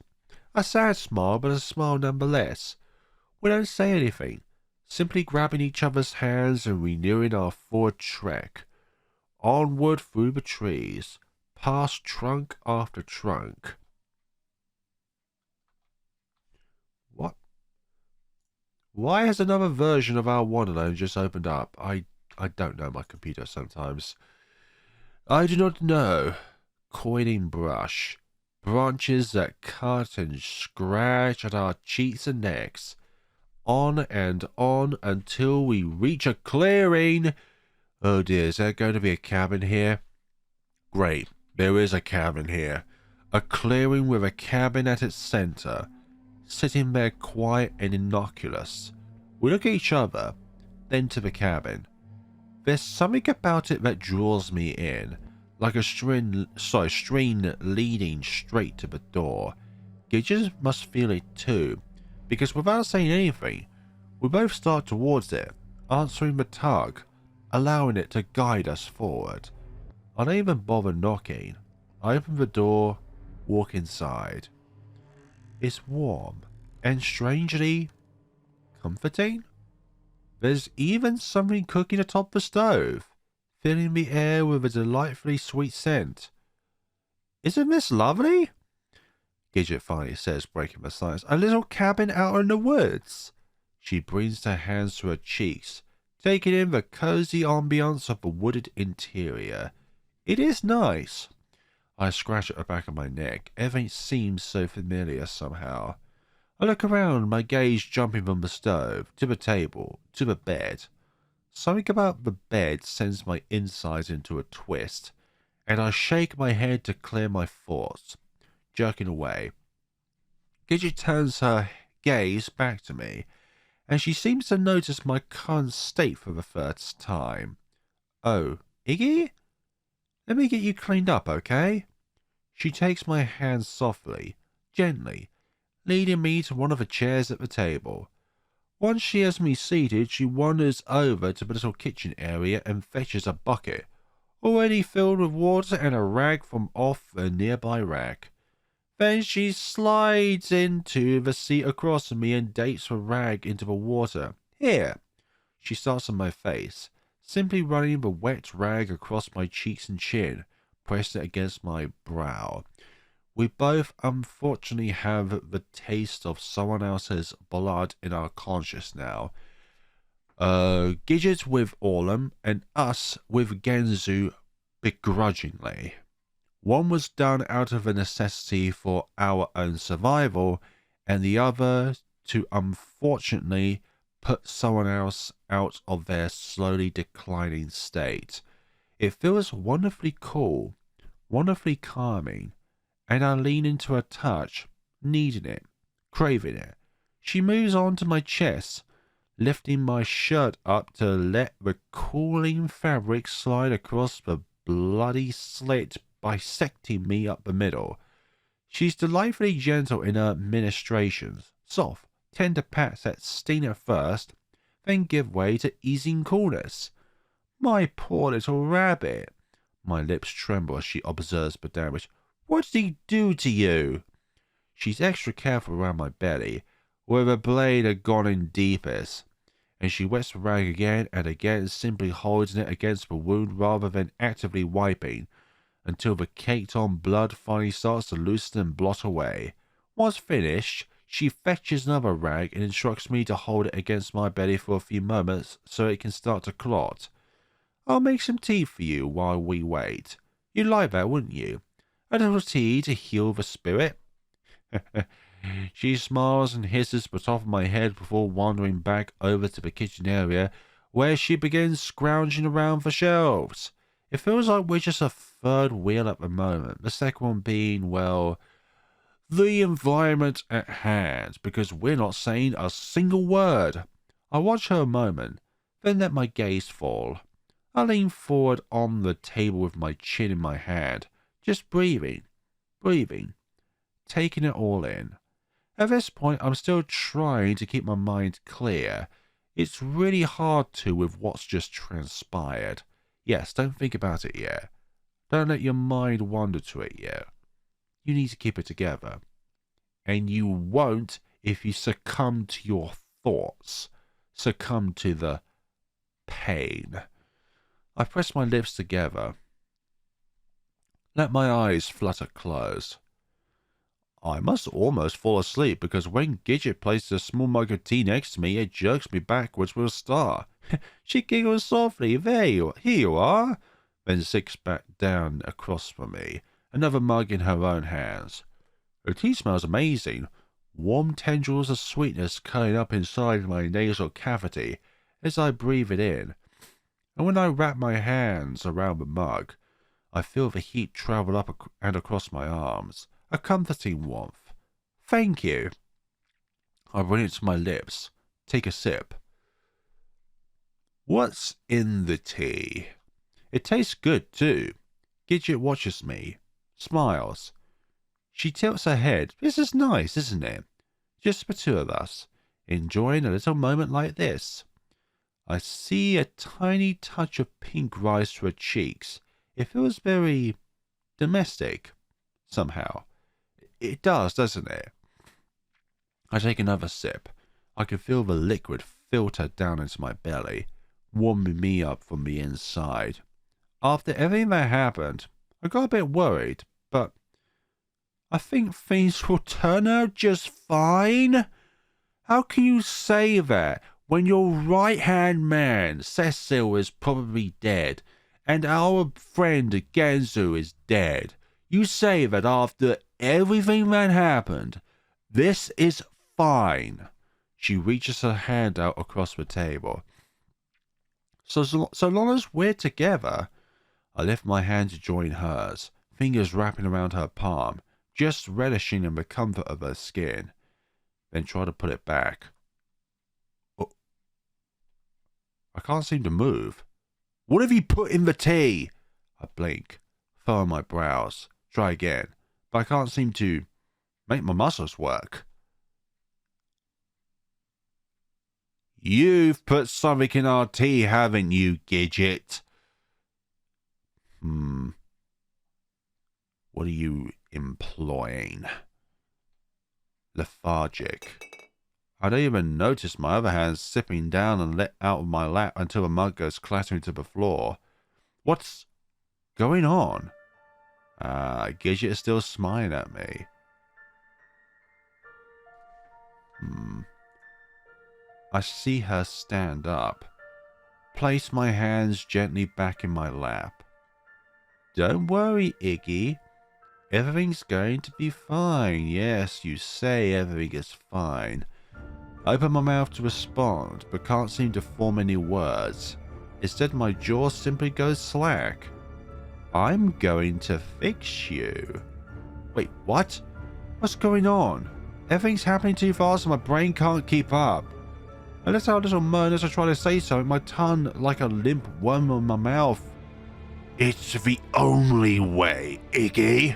A sad smile, but a smile nonetheless. We don't say anything, simply grabbing each other's hands and renewing our forward trek. Onward through the trees, past trunk after trunk. What? Why has another version of Our Wonderland just opened up? I don't know my computer sometimes. I do not know. Coiling brush. Branches that cut and scratch at our cheeks and necks. On and on until we reach a clearing. Oh dear, is there going to be a cabin here? Great, there is a cabin here. A clearing with a cabin at its center, sitting there quiet and innocuous. We look at each other, then to the cabin. There's something about it that draws me in, like a string leading straight to the door. Gidget must feel it too, because without saying anything, we both start towards it, answering the tug, allowing it to guide us forward. I don't even bother knocking. I open the door, walk inside. It's warm and strangely comforting. There's even something cooking atop the stove, filling the air with a delightfully sweet scent. Isn't this lovely? Gidget finally says, breaking the silence. A little cabin out in the woods. She brings her hands to her cheeks, taking in the cozy ambience of the wooded interior. It is nice. I scratch at the back of my neck. Everything seems so familiar somehow. I look around, my gaze jumping from the stove, to the table, to the bed. Something about the bed sends my insides into a twist, and I shake my head to clear my thoughts, jerking away. Gidget turns her gaze back to me, and she seems to notice my current state for the first time. Oh, Iggy? Let me get you cleaned up, okay? She takes my hand softly, gently, leading me to one of the chairs at the table. Once she has me seated, she wanders over to the little kitchen area and fetches a bucket, already filled with water and a rag from off a nearby rack. Then she slides into the seat across from me and dates the rag into the water. Here. She starts on my face, simply running the wet rag across my cheeks and chin, pressing it against my brow. We both unfortunately have the taste of someone else's blood in our conscience now. Gidget with Orlum and us with Genzu begrudgingly. One was done out of a necessity for our own survival, and the other to unfortunately put someone else out of their slowly declining state. It feels wonderfully cool, wonderfully calming, and I lean into her touch, needing it, craving it. She moves on to my chest, lifting my shirt up to let the cooling fabric slide across the bloody slit bisecting me up the middle. She's delightfully gentle in her ministrations, soft, tender pats that sting at first, then give way to easing coolness. My poor little rabbit. My lips tremble as she observes the damage. What did he do to you? She's extra careful around my belly, where the blade had gone in deepest, and she wets the rag again and again, simply holding it against the wound rather than actively wiping, until the caked-on blood finally starts to loosen and blot away. Once finished, she fetches another rag and instructs me to hold it against my belly for a few moments so it can start to clot. I'll make some tea for you while we wait. You'd like that, wouldn't you? A little tea to heal the spirit? She smiles and hisses the top of my head before wandering back over to the kitchen area, where she begins scrounging around for shelves. It feels like we're just a third wheel at the moment, the second one being, well, the environment at hand, because we're not saying a single word. I watch her a moment, then let my gaze fall. I lean forward on the table with my chin in my hand, just breathing, taking it all in. At this point, I'm still trying to keep my mind clear. It's really hard to with what's just transpired. Yes, don't think about it yet. Don't let your mind wander to it yet. You need to keep it together. And you won't if you succumb to your thoughts, succumb to the pain. I press my lips together. Let my eyes flutter closed. I must almost fall asleep because when Gidget places a small mug of tea next to me, it jerks me backwards with a start. She giggles softly. Here you are. Then sinks back down across from me, another mug in her own hands. The tea smells amazing. Warm tendrils of sweetness curling up inside my nasal cavity as I breathe it in. And when I wrap my hands around the mug, I feel the heat travel up and across my arms. A comforting warmth. Thank you. I bring it to my lips. Take a sip. What's in the tea? It tastes good, too. Gidget watches me. Smiles. She tilts her head. This is nice, isn't it? Just the two of us, enjoying a little moment like this. I see a tiny touch of pink rise to her cheeks. It feels very domestic, somehow. It does, doesn't it? I take another sip. I can feel the liquid filter down into my belly, warming me up from the inside. After everything that happened, I got a bit worried, but I think things will turn out just fine. How can you say that when your right-hand man, Cecil, is probably dead, and our friend Genzu is dead? You say that after everything that happened, this is fine. She reaches her hand out across the table. So long as we're together. I lift my hand to join hers, fingers wrapping around her palm, just relishing in the comfort of her skin. Then try to put it back. Oh. I can't seem to move. What have you put in the tea? I blink, furrow my brows. Try again, but I can't seem to make my muscles work. You've put something in our tea, haven't you, Gidget? What are you employing? Lethargic. I don't even notice my other hand sipping down and let out of my lap until the mug goes clattering to the floor. What's going on? Gidget is still smiling at me. I see her stand up. Place my hands gently back in my lap. Don't worry, Iggy. Everything's going to be fine. Yes, you say everything is fine. I open my mouth to respond, but can't seem to form any words. Instead, my jaw simply goes slack. I'm going to fix you. Wait, what? What's going on? Everything's happening too fast and my brain can't keep up. I let out a little moan as I try to say something, my tongue like a limp worm in my mouth. It's the only way, Iggy.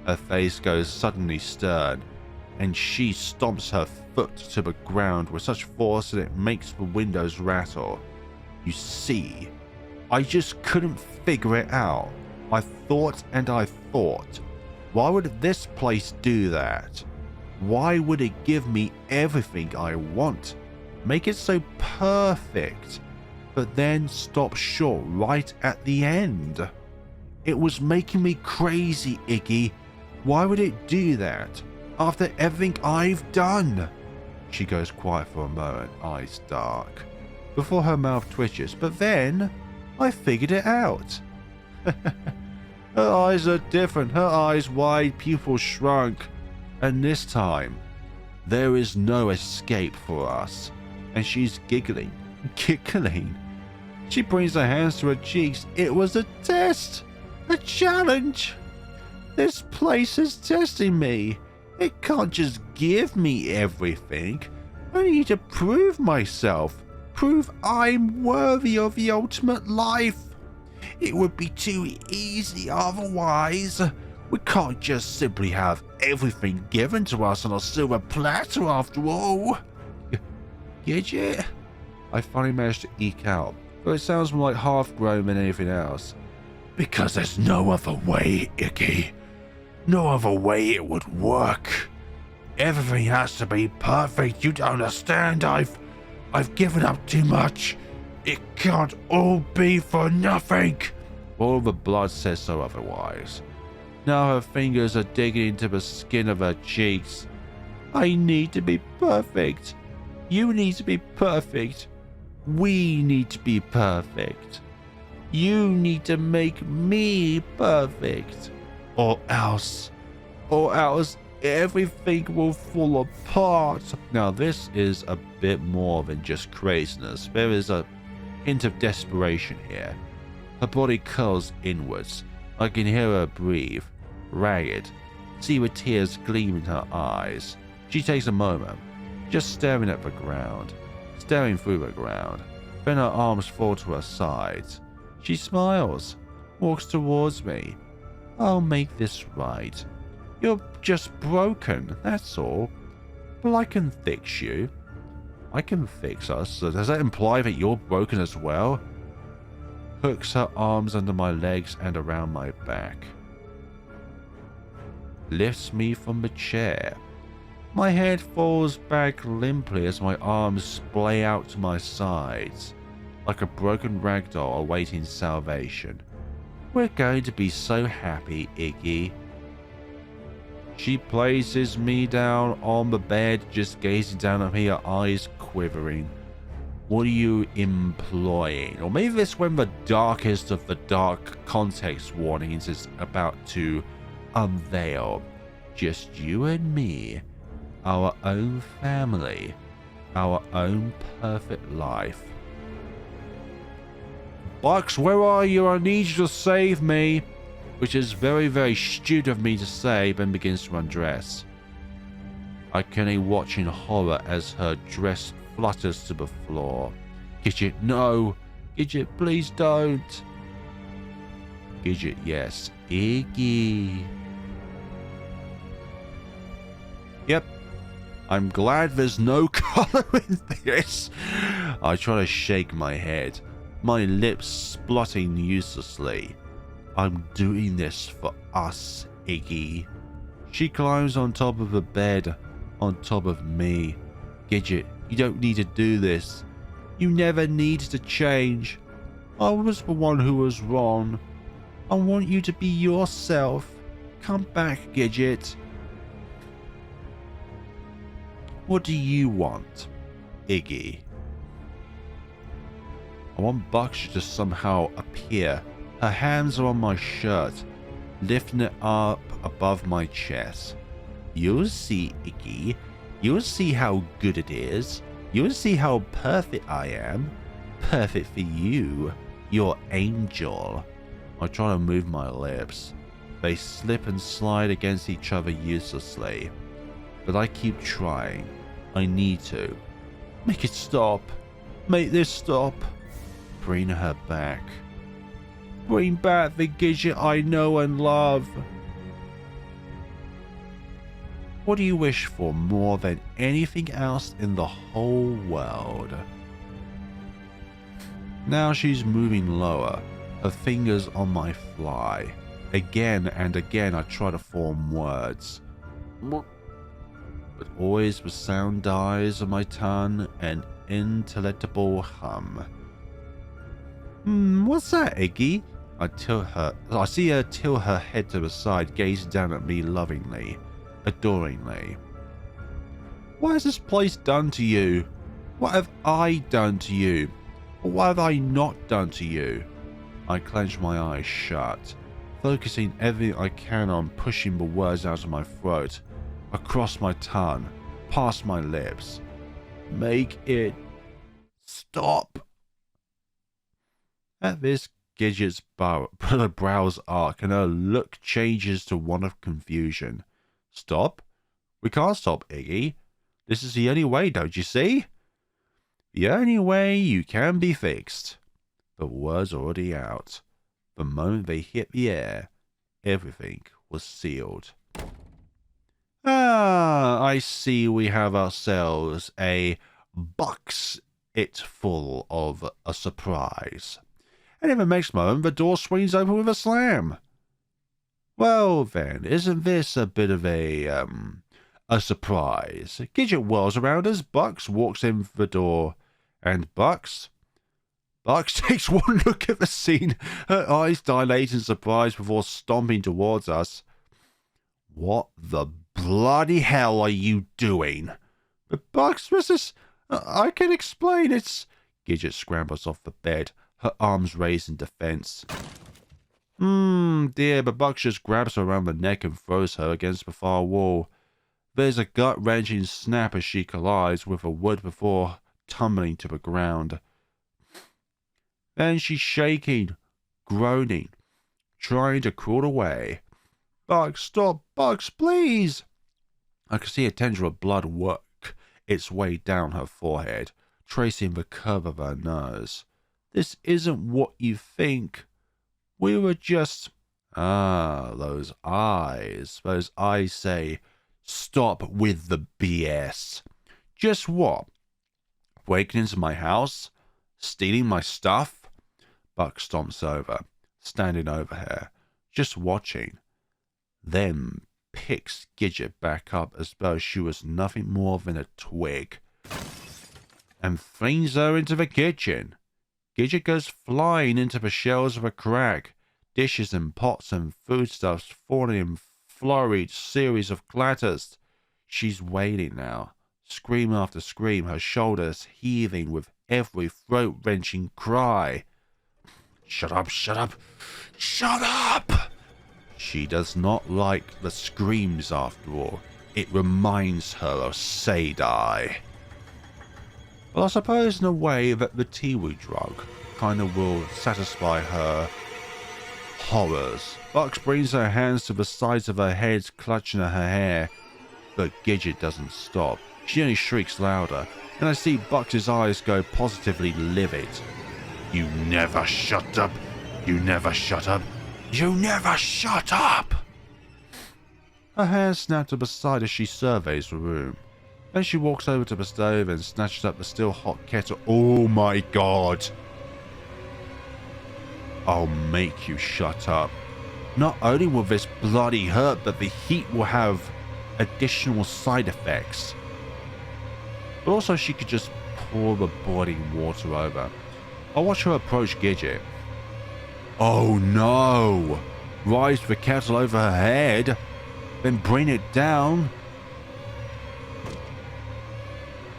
Her face goes suddenly stern, and she stomps her foot to the ground with such force that it makes the windows rattle. You see, I just couldn't figure it out. I thought and I thought. Why would this place do that? Why would it give me everything I want? Make it so perfect, but then stop short right at the end? It was making me crazy, Iggy. Why would it do that? After everything I've done? She goes quiet for a moment, eyes dark, before her mouth twitches. But then, I figured it out. Her eyes are different. Her eyes wide, pupils shrunk. And this time, there is no escape for us. And she's giggling. Giggling. She brings her hands to her cheeks. It was a test. A challenge. This place is testing me. It can't just give me everything. I need to prove myself. Prove I'm worthy of the ultimate life. It would be too easy otherwise. We can't just simply have everything given to us on a silver platter after all. Gidget? I finally managed to eke out, but it sounds more like half-grown than anything else. Because there's no other way, Iggy. No other way it would work. Everything has to be perfect. You don't understand. I've given up too much. It can't all be for nothing. All the blood says so otherwise. Now her fingers are digging into the skin of her cheeks. I need to be perfect. You need to be perfect. We need to be perfect. You need to make me perfect. Or else everything will fall apart. Now this is a bit more than just craziness. There is a hint of desperation here. Her body curls inwards. I can hear her breathe, ragged, see the tears gleam in her eyes. She takes a moment, just staring at the ground, staring through the ground. Then her arms fall to her sides. She smiles, walks towards me. I'll make this right. You're just broken, that's all. But I can fix you. I can fix us. So does that imply that you're broken as well? Hooks her arms under my legs and around my back. Lifts me from the chair. My head falls back limply as my arms splay out to my sides, like a broken ragdoll awaiting salvation. We're going to be so happy, Iggy. She places me down on the bed, just gazing down at me, her eyes quivering. What are you implying? Or maybe this when the darkest of the dark context warnings is about to unveil. Just you and me, our own family, our own perfect life. Bucks, where are you? I need you to save me. Which is very, very stupid of me to say, then begins to undress. I can watch in horror as her dress flutters to the floor. Gidget, no. Gidget, please don't. Gidget, yes. Iggy. Yep. I'm glad there's no color in this. I try to shake my head, my lips splutting uselessly. I'm doing this for us, Iggy. She climbs on top of the bed, on top of me. Gidget, you don't need to do this. You never need to change. I was the one who was wrong. I want you to be yourself. Come back, Gidget. What do you want, Iggy? I want Bucks to somehow appear. Her hands are on my shirt, lifting it up above my chest. You'll see, Iggy. You'll see how good it is. You'll see how perfect I am. Perfect for you, your angel. I try to move my lips. They slip and slide against each other uselessly. But I keep trying. I need to. Make it stop. Make this stop. Bring her back. Bring back the Gidget I know and love. What do you wish for more than anything else in the whole world? Now she's moving lower, her fingers on my fly. Again and again I try to form words. But always the sound dies on my tongue, an intelligible hum. What's that, Iggy? I see her tilt her head to the side, gazing down at me lovingly, adoringly. What has this place done to you? What have I done to you? Or what have I not done to you? I clench my eyes shut, focusing everything I can on pushing the words out of my throat, across my tongue, past my lips. Make it stop. At this, Gidget's brows arc and her look changes to one of confusion. Stop? We can't stop, Iggy. This is the only way, don't you see? The only way you can be fixed. The word's already out. The moment they hit the air, everything was sealed. Ah, I see we have ourselves a box it full of a surprise. And in the next moment, the door swings open with a slam. Well then, isn't this a bit of a surprise? Gidget whirls around as Bucks walks in the door. And Bucks takes one look at the scene, her eyes dilate in surprise before stomping towards us. What the bloody hell are you doing? But Bucks, I can explain, it's... Gidget scrambles off the bed, her arms raised in defense. Dear, but Bucks just grabs her around the neck and throws her against the far wall. There's a gut-wrenching snap as she collides with the wood before tumbling to the ground. Then she's shaking, groaning, trying to crawl away. Bucks, stop! Bucks, please! I could see a tendril of blood work its way down her forehead, tracing the curve of her nose. This isn't what you think. We were just... Ah, those eyes. Those eyes say, stop with the BS. Just what? Breaking into my house? Stealing my stuff? Buck stomps over, standing over her, just watching. Then picks Gidget back up as though she was nothing more than a twig, and flings her into the kitchen. Gidget goes flying into the shelves of a crack, dishes and pots and foodstuffs falling in flurried series of clatters. She's wailing now, scream after scream, her shoulders heaving with every throat-wrenching cry. Shut up, shut up, shut up! She does not like the screams after all. It reminds her of Sadai. Well, I suppose in a way that the Tiwi drug kind of will satisfy her horrors. Bucks brings her hands to the sides of her head, clutching at her hair. But Gidget doesn't stop. She only shrieks louder, and I see Bucks's eyes go positively livid. You never shut up! You never shut up! You never shut up! Her hands snap to the side as she surveys the room. Then she walks over to the stove and snatches up the still hot kettle. Oh my god! I'll make you shut up. Not only will this bloody hurt, but the heat will have additional side effects. But also she could just pour the boiling water over. I watch her approach Gidget. Oh no! Rise the kettle over her head, then bring it down.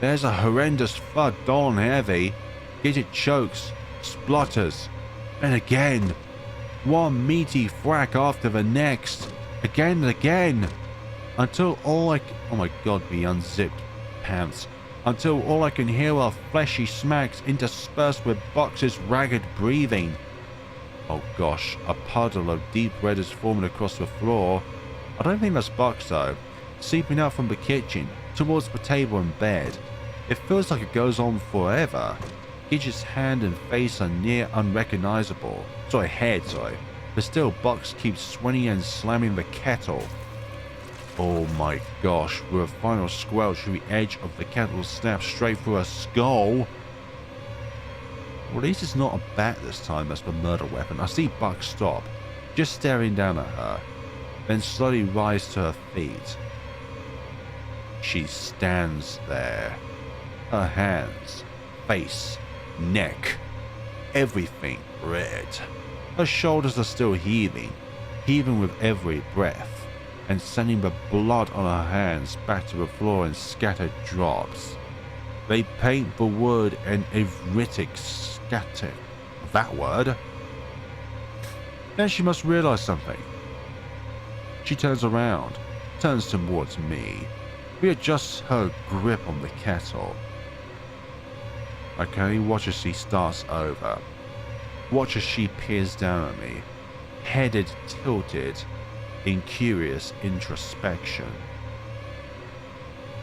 There's a horrendous thud on heavy. Gidget chokes, splutters, and again. One meaty thwack after the next. Again and again. Until all I can... Oh my god, the unzipped pants. Until all I can hear are fleshy smacks interspersed with Bucks's ragged breathing. Oh gosh, a puddle of deep red is forming across the floor. I don't think that's Bucks though. Seeping out from the kitchen, towards the table and bed. It feels like it goes on forever. Gidget's hand and face are near unrecognizable. Head. But still, Bucks keeps swinging and slamming the kettle. Oh my gosh, with a final squelch, the edge of the kettle snaps straight through her skull. Well, at least it's not a bat this time that's the murder weapon. I see Buck stop, just staring down at her, then slowly rise to her feet. She stands there. Her hands, face, neck, everything red. Her shoulders are still heaving with every breath, and sending the blood on her hands back to the floor in scattered drops. They paint the word an ivritic scatter. That word? Then she must realize something. She turns around, turns towards me, readjusts her grip on the kettle. I can only watch as she starts over. Watch as she peers down at me, headed tilted in curious introspection.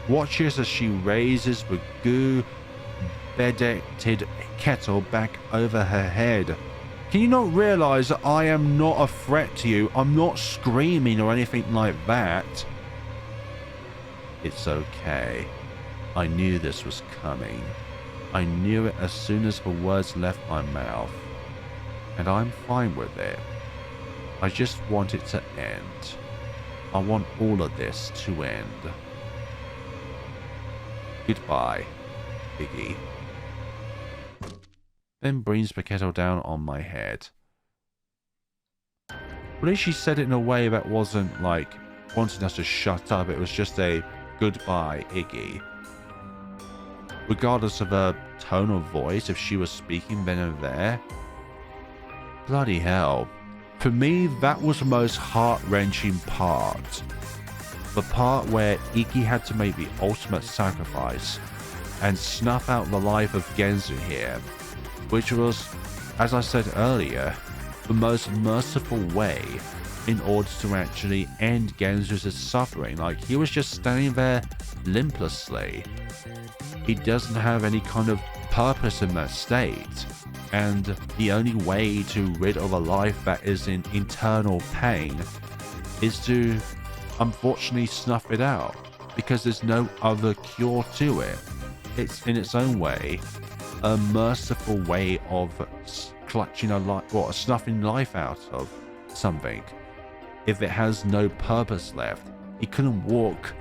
Watches as she raises the goo-bedecked kettle back over her head. Can you not realize that I am not a threat to you? I'm not screaming or anything like that. It's okay. I knew this was coming. I knew it as soon as the words left my mouth. And I'm fine with it. I just want it to end. I want all of this to end. Goodbye, Iggy. Then brings the kettle down on my head. At least she said it in a way that wasn't like wanting us to shut up. It was just a goodbye, Iggy. Regardless of her tone of voice, if she was speaking then and there. Bloody hell. For me, that was the most heart-wrenching part. The part where Iggy had to make the ultimate sacrifice and snuff out the life of Genzu here, which was, as I said earlier, the most merciful way in order to actually end Genzu's suffering. Like, he was just standing there limplessly. He doesn't have any kind of purpose in that state. And the only way to rid of a life that is in internal pain is to, unfortunately, snuff it out. Because there's no other cure to it. It's, in its own way, a merciful way of clutching a life, or snuffing life out of something. If it has no purpose left, he couldn't walk,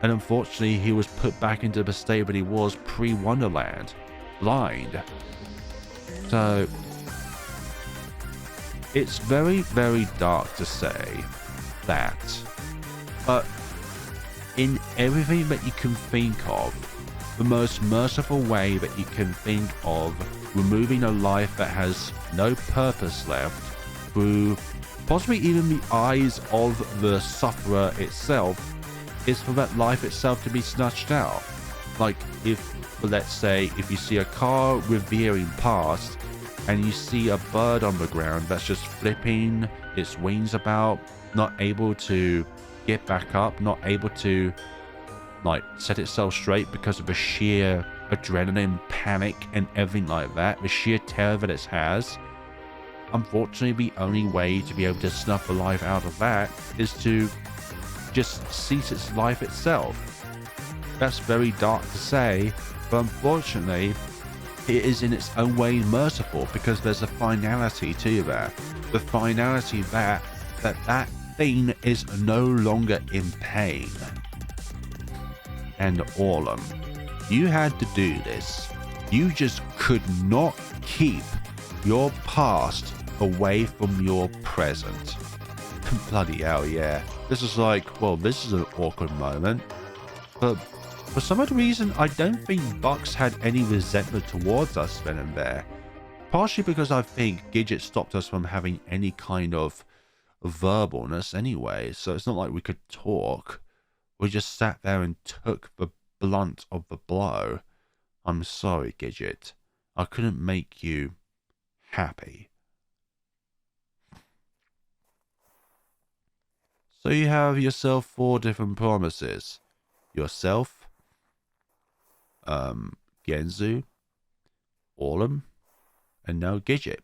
and unfortunately he was put back into the state that he was pre-Wonderland, blind. So, it's very, very dark to say that, but in everything that you can think of, the most merciful way that you can think of removing a life that has no purpose left through possibly even the eyes of the sufferer itself is for that life itself to be snatched out. Like, if, let's say, if you see a car veering past and you see a bird on the ground that's just flipping its wings about, not able to get back up, not able to like set itself straight because of the sheer adrenaline, panic and everything like that, the sheer terror that it has. Unfortunately, the only way to be able to snuff the life out of that is to just cease its life itself. That's very dark to say, but unfortunately it is in its own way merciful, because there's a finality to that. The finality that thing is no longer in pain. And Orlum, you had to do this. You just could not keep your past away from your present. Bloody hell, yeah. This is like, well, this is an awkward moment. But for some odd reason, I don't think Bucks had any resentment towards us then and there. Partially because I think Gidget stopped us from having any kind of verbalness anyway, so it's not like we could talk. We just sat there and took the blunt of the blow. I'm sorry, Gidget. I couldn't make you happy. So you have yourself 4 different promises. Yourself, Genzu, all of them, and no Gidget.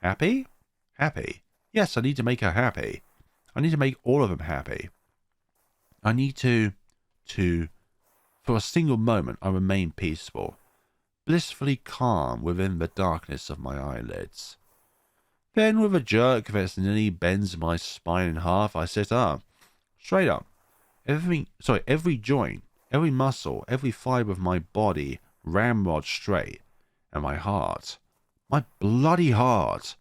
Happy? Happy. Yes, I need to make her happy. I need to make all of them happy. I need to, for a single moment, I remain peaceful, blissfully calm within the darkness of my eyelids. Then, with a jerk that nearly bends my spine in half, I sit up. Straight up. Every joint, every muscle, every fibre of my body ramrod straight. And my heart, my bloody heart,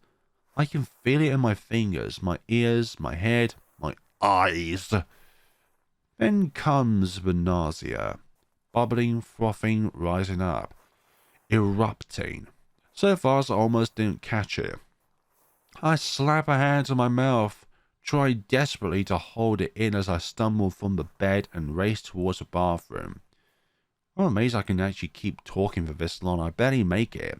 I can feel it in my fingers, my ears, my head, my eyes. Then comes the nausea, bubbling, frothing, rising up, erupting, so fast I almost didn't catch it. I slap a hand to my mouth, try desperately to hold it in as I stumble from the bed and race towards the bathroom. I'm amazed I can actually keep talking for this long. I barely make it.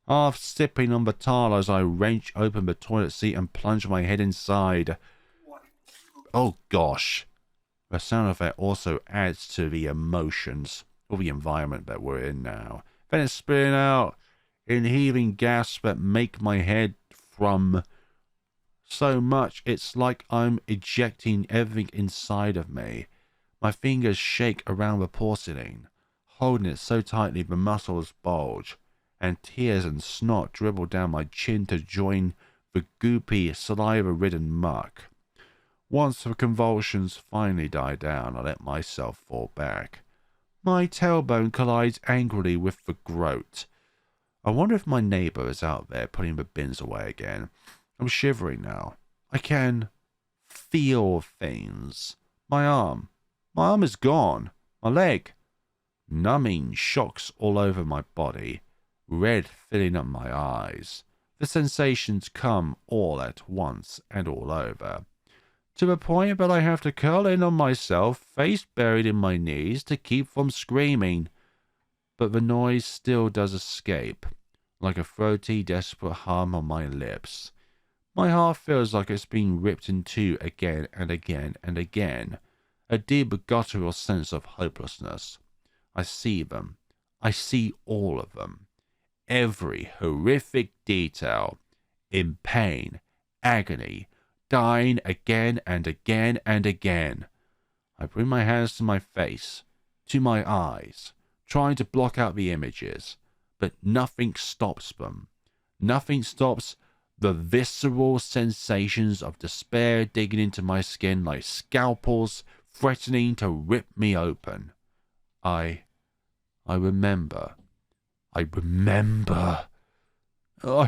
Half sipping on the towel as I wrench open the toilet seat and plunge my head inside. Oh gosh. The sound of that also adds to the emotions or the environment that we're in now. Then it's spitting out in heaving gasps that make my head from so much it's like I'm ejecting everything inside of me. My fingers shake around the porcelain, holding it so tightly the muscles bulge, and tears and snot dribble down my chin to join the goopy, saliva-ridden muck. Once the convulsions finally die down, I let myself fall back. My tailbone collides angrily with the groat. I wonder if my neighbour is out there putting the bins away again. I'm shivering now. I can feel things. My arm is gone. My leg. Numbing shocks all over my body. Red filling up my eyes. The sensations come all at once and all over. To the point that I have to curl in on myself, face buried in my knees, to keep from screaming. But the noise still does escape, like a throaty, desperate hum on my lips. My heart feels like it's being ripped in two again and again and again. A deep, guttural sense of hopelessness. I see them. I see all of them. Every horrific detail. In pain, agony, dying again and again and again. I bring my hands to my face, to my eyes, trying to block out the images, but nothing stops them. Nothing stops the visceral sensations of despair digging into my skin like scalpels threatening to rip me open. I remember. I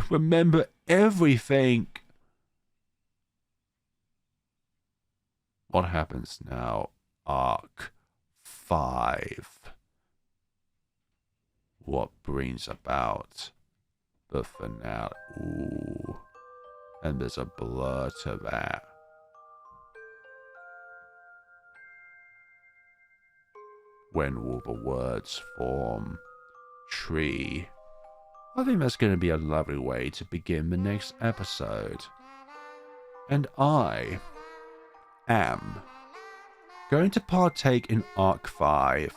remember everything. What happens now? Arc 5. What brings about the finale? Ooh. And there's a blur to that. When will the words form? Tree. I think that's going to be a lovely way to begin the next episode. And I am going to partake in Arc 5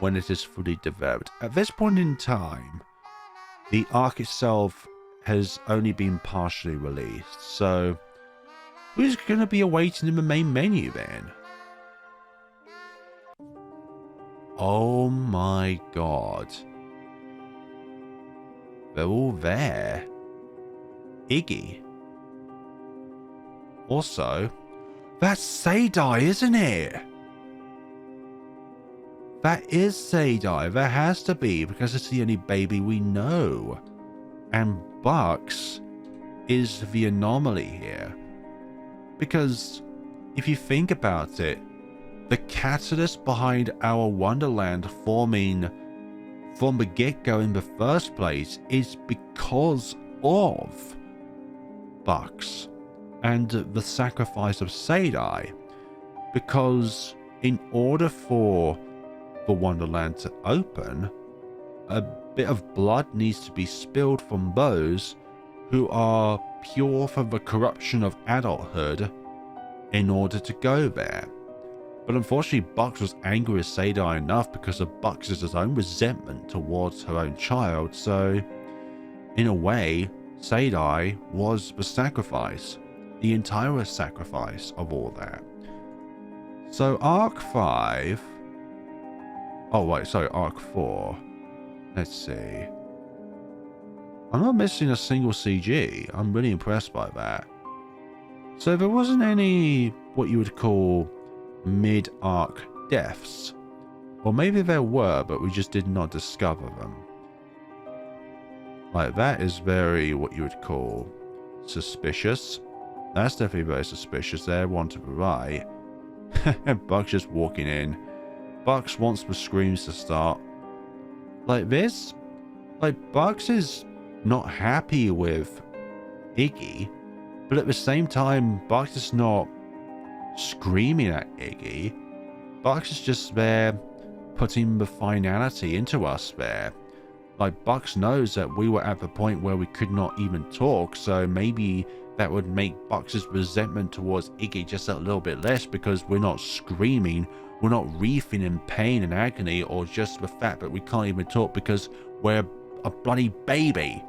when it is fully developed. At this point in time, the arc itself has only been partially released, so who's going to be awaiting in the main menu then? Oh my god. They're all there. Iggy. Also, that's Sadai, isn't it? That is Sadai. There has to be, because it's the only baby we know. And Bucks is the anomaly here. Because if you think about it, the catalyst behind Our Wonderland forming from the get-go in the first place is because of Bucks and the sacrifice of Sadai. Because in order for the Wonderland to open, a bit of blood needs to be spilled from those who are pure from the corruption of adulthood in order to go there. But unfortunately, Bucks was angry with Sadai enough because of Bucks' own resentment towards her own child. So, in a way, Sadai was the sacrifice, the entire sacrifice of all that. So, Arc 5. Oh, wait, sorry, Arc 4. Let's see. I'm not missing a single CG. I'm really impressed by that. So, there wasn't any what you would call mid-arc deaths. Or maybe there were, but we just did not discover them. Like, that is very, what you would call, suspicious. That's definitely very suspicious there, one to the right. Bucks just walking in. Bucks wants the screams to start. Like this? Like, Bucks is not happy with Iggy, but at the same time, Bucks is not screaming at Iggy. Bucks is just there putting the finality into us there. Like, Bucks knows that we were at the point where we could not even talk, so maybe that would make Bucks' resentment towards Iggy just a little bit less because we're not screaming, we're not reefing in pain and agony, or just the fact that we can't even talk because we're a bloody baby.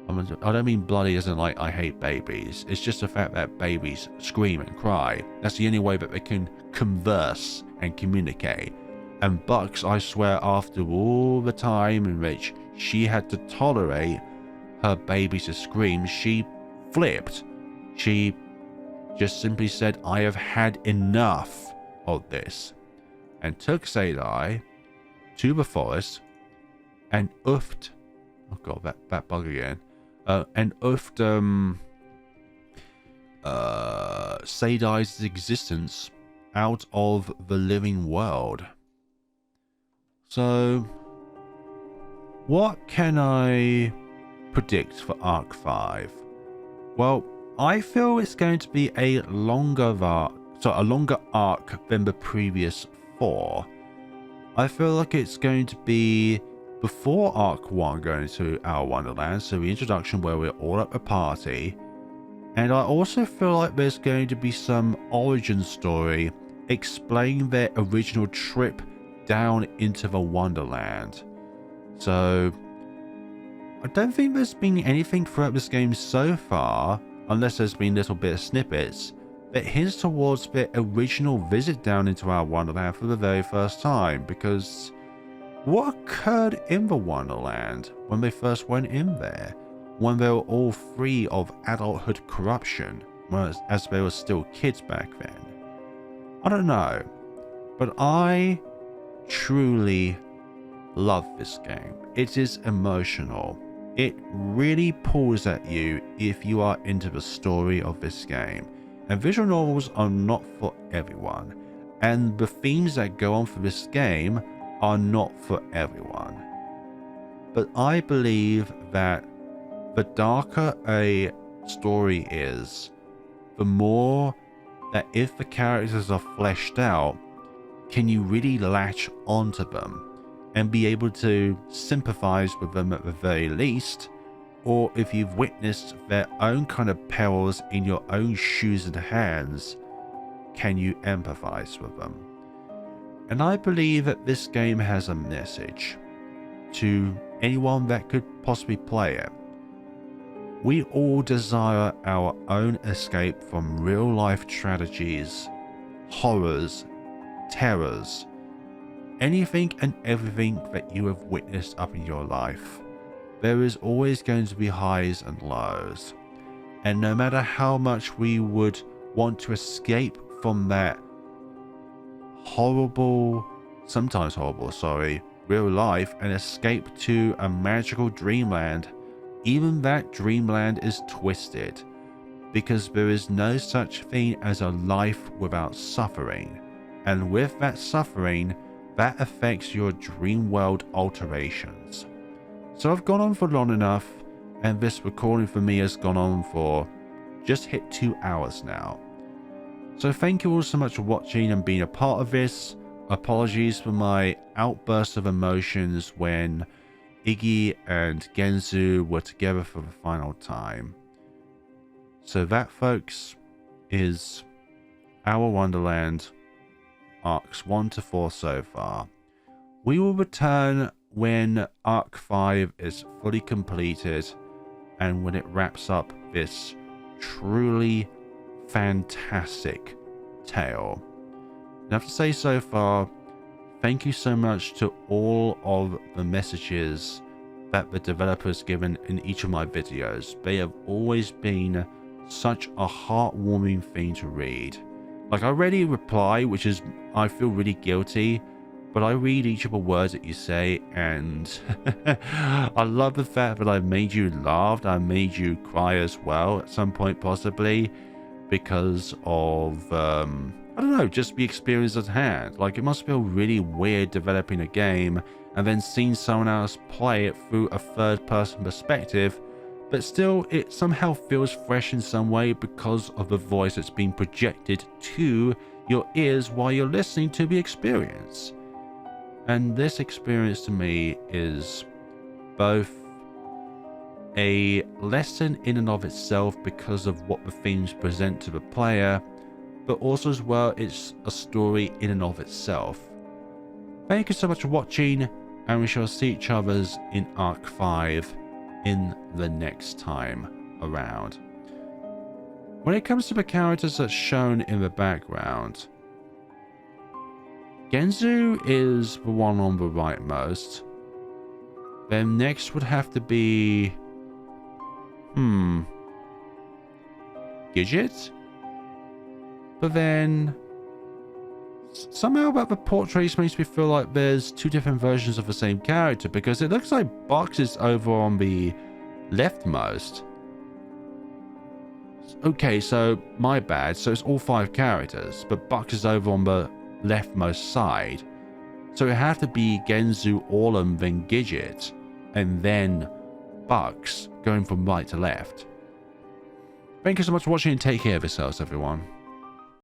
I don't mean bloody as in like I hate babies. It's just the fact that babies scream and cry. That's the only way that they can converse and communicate. And Bucks, I swear, after all the time in which she had to tolerate her baby's screams, she flipped. She just simply said, I have had enough of this. And took Sadai to the forest and oofed. Oh god, that bug again. And oofed Sadai's existence out of the living world. So, what can I predict for Arc 5? Well, I feel it's going to be a longer arc than the previous 4. I feel like it's going to be before Arc 1 going to Our Wonderland, so the introduction where we're all at the party. And I also feel like there's going to be some origin story explaining their original trip down into the Wonderland. So, I don't think there's been anything throughout this game so far, unless there's been little bit of snippets, that hints towards their original visit down into Our Wonderland for the very first time, because what occurred in the Wonderland when they first went in there, when they were all free of adulthood corruption, as they were still kids back then? I don't know, but I truly love this game. It is emotional. It really pulls at you if you are into the story of this game. And visual novels are not for everyone. And the themes that go on for this game are not for everyone. But I believe that the darker a story is, the more that if the characters are fleshed out, can you really latch onto them and be able to sympathize with them at the very least, or if you've witnessed their own kind of perils in your own shoes and hands, can you empathize with them? And I believe that this game has a message to anyone that could possibly play it. We all desire our own escape from real life tragedies, horrors, terrors, anything and everything that you have witnessed up in your life. There is always going to be highs and lows. And no matter how much we would want to escape from that sometimes horrible, real life and escape to a magical dreamland, even that dreamland is twisted, because there is no such thing as a life without suffering. And with that suffering, that affects your dream world alterations. So I've gone on for long enough, and this recording for me has gone on for just hit 2 hours now. So thank you all so much for watching and being a part of this. Apologies for my outburst of emotions when Iggy and Genzu were together for the final time. So that, folks, is Our Wonderland Arcs 1 to 4 so far. We will return when Arc 5 is fully completed and when it wraps up this truly fantastic tale. I have to say so far, thank you so much to all of the messages that the developers given in each of my videos. They have always been such a heartwarming thing to read. Like, I already reply, which is, I feel really guilty, but I read each of the words that you say, and I love the fact that I made you laugh, I made you cry as well at some point possibly, because of, I don't know, just the experience at hand. Like, it must feel really weird developing a game and then seeing someone else play it through a third-person perspective, but still, it somehow feels fresh in some way because of the voice that's being projected to your ears while you're listening to the experience. And this experience to me is both a lesson in and of itself because of what the themes present to the player, but also as well, it's a story in and of itself. Thank you so much for watching, and we shall see each other's in Arc 5 in the next time around. When it comes to the characters that's shown in the background, Genzu is the one on the rightmost. Then next would have to be... Gidget? But then... somehow about the portraits makes me feel like there's two different versions of the same character, because it looks like Box is over on the leftmost. Okay, so my bad. So it's all 5 characters, but Box is over on the leftmost side. So it have to be Genzu, Orlum, then Gidget, and then Bucks, going from right to left. Thank you so much for watching and take care of yourselves, everyone.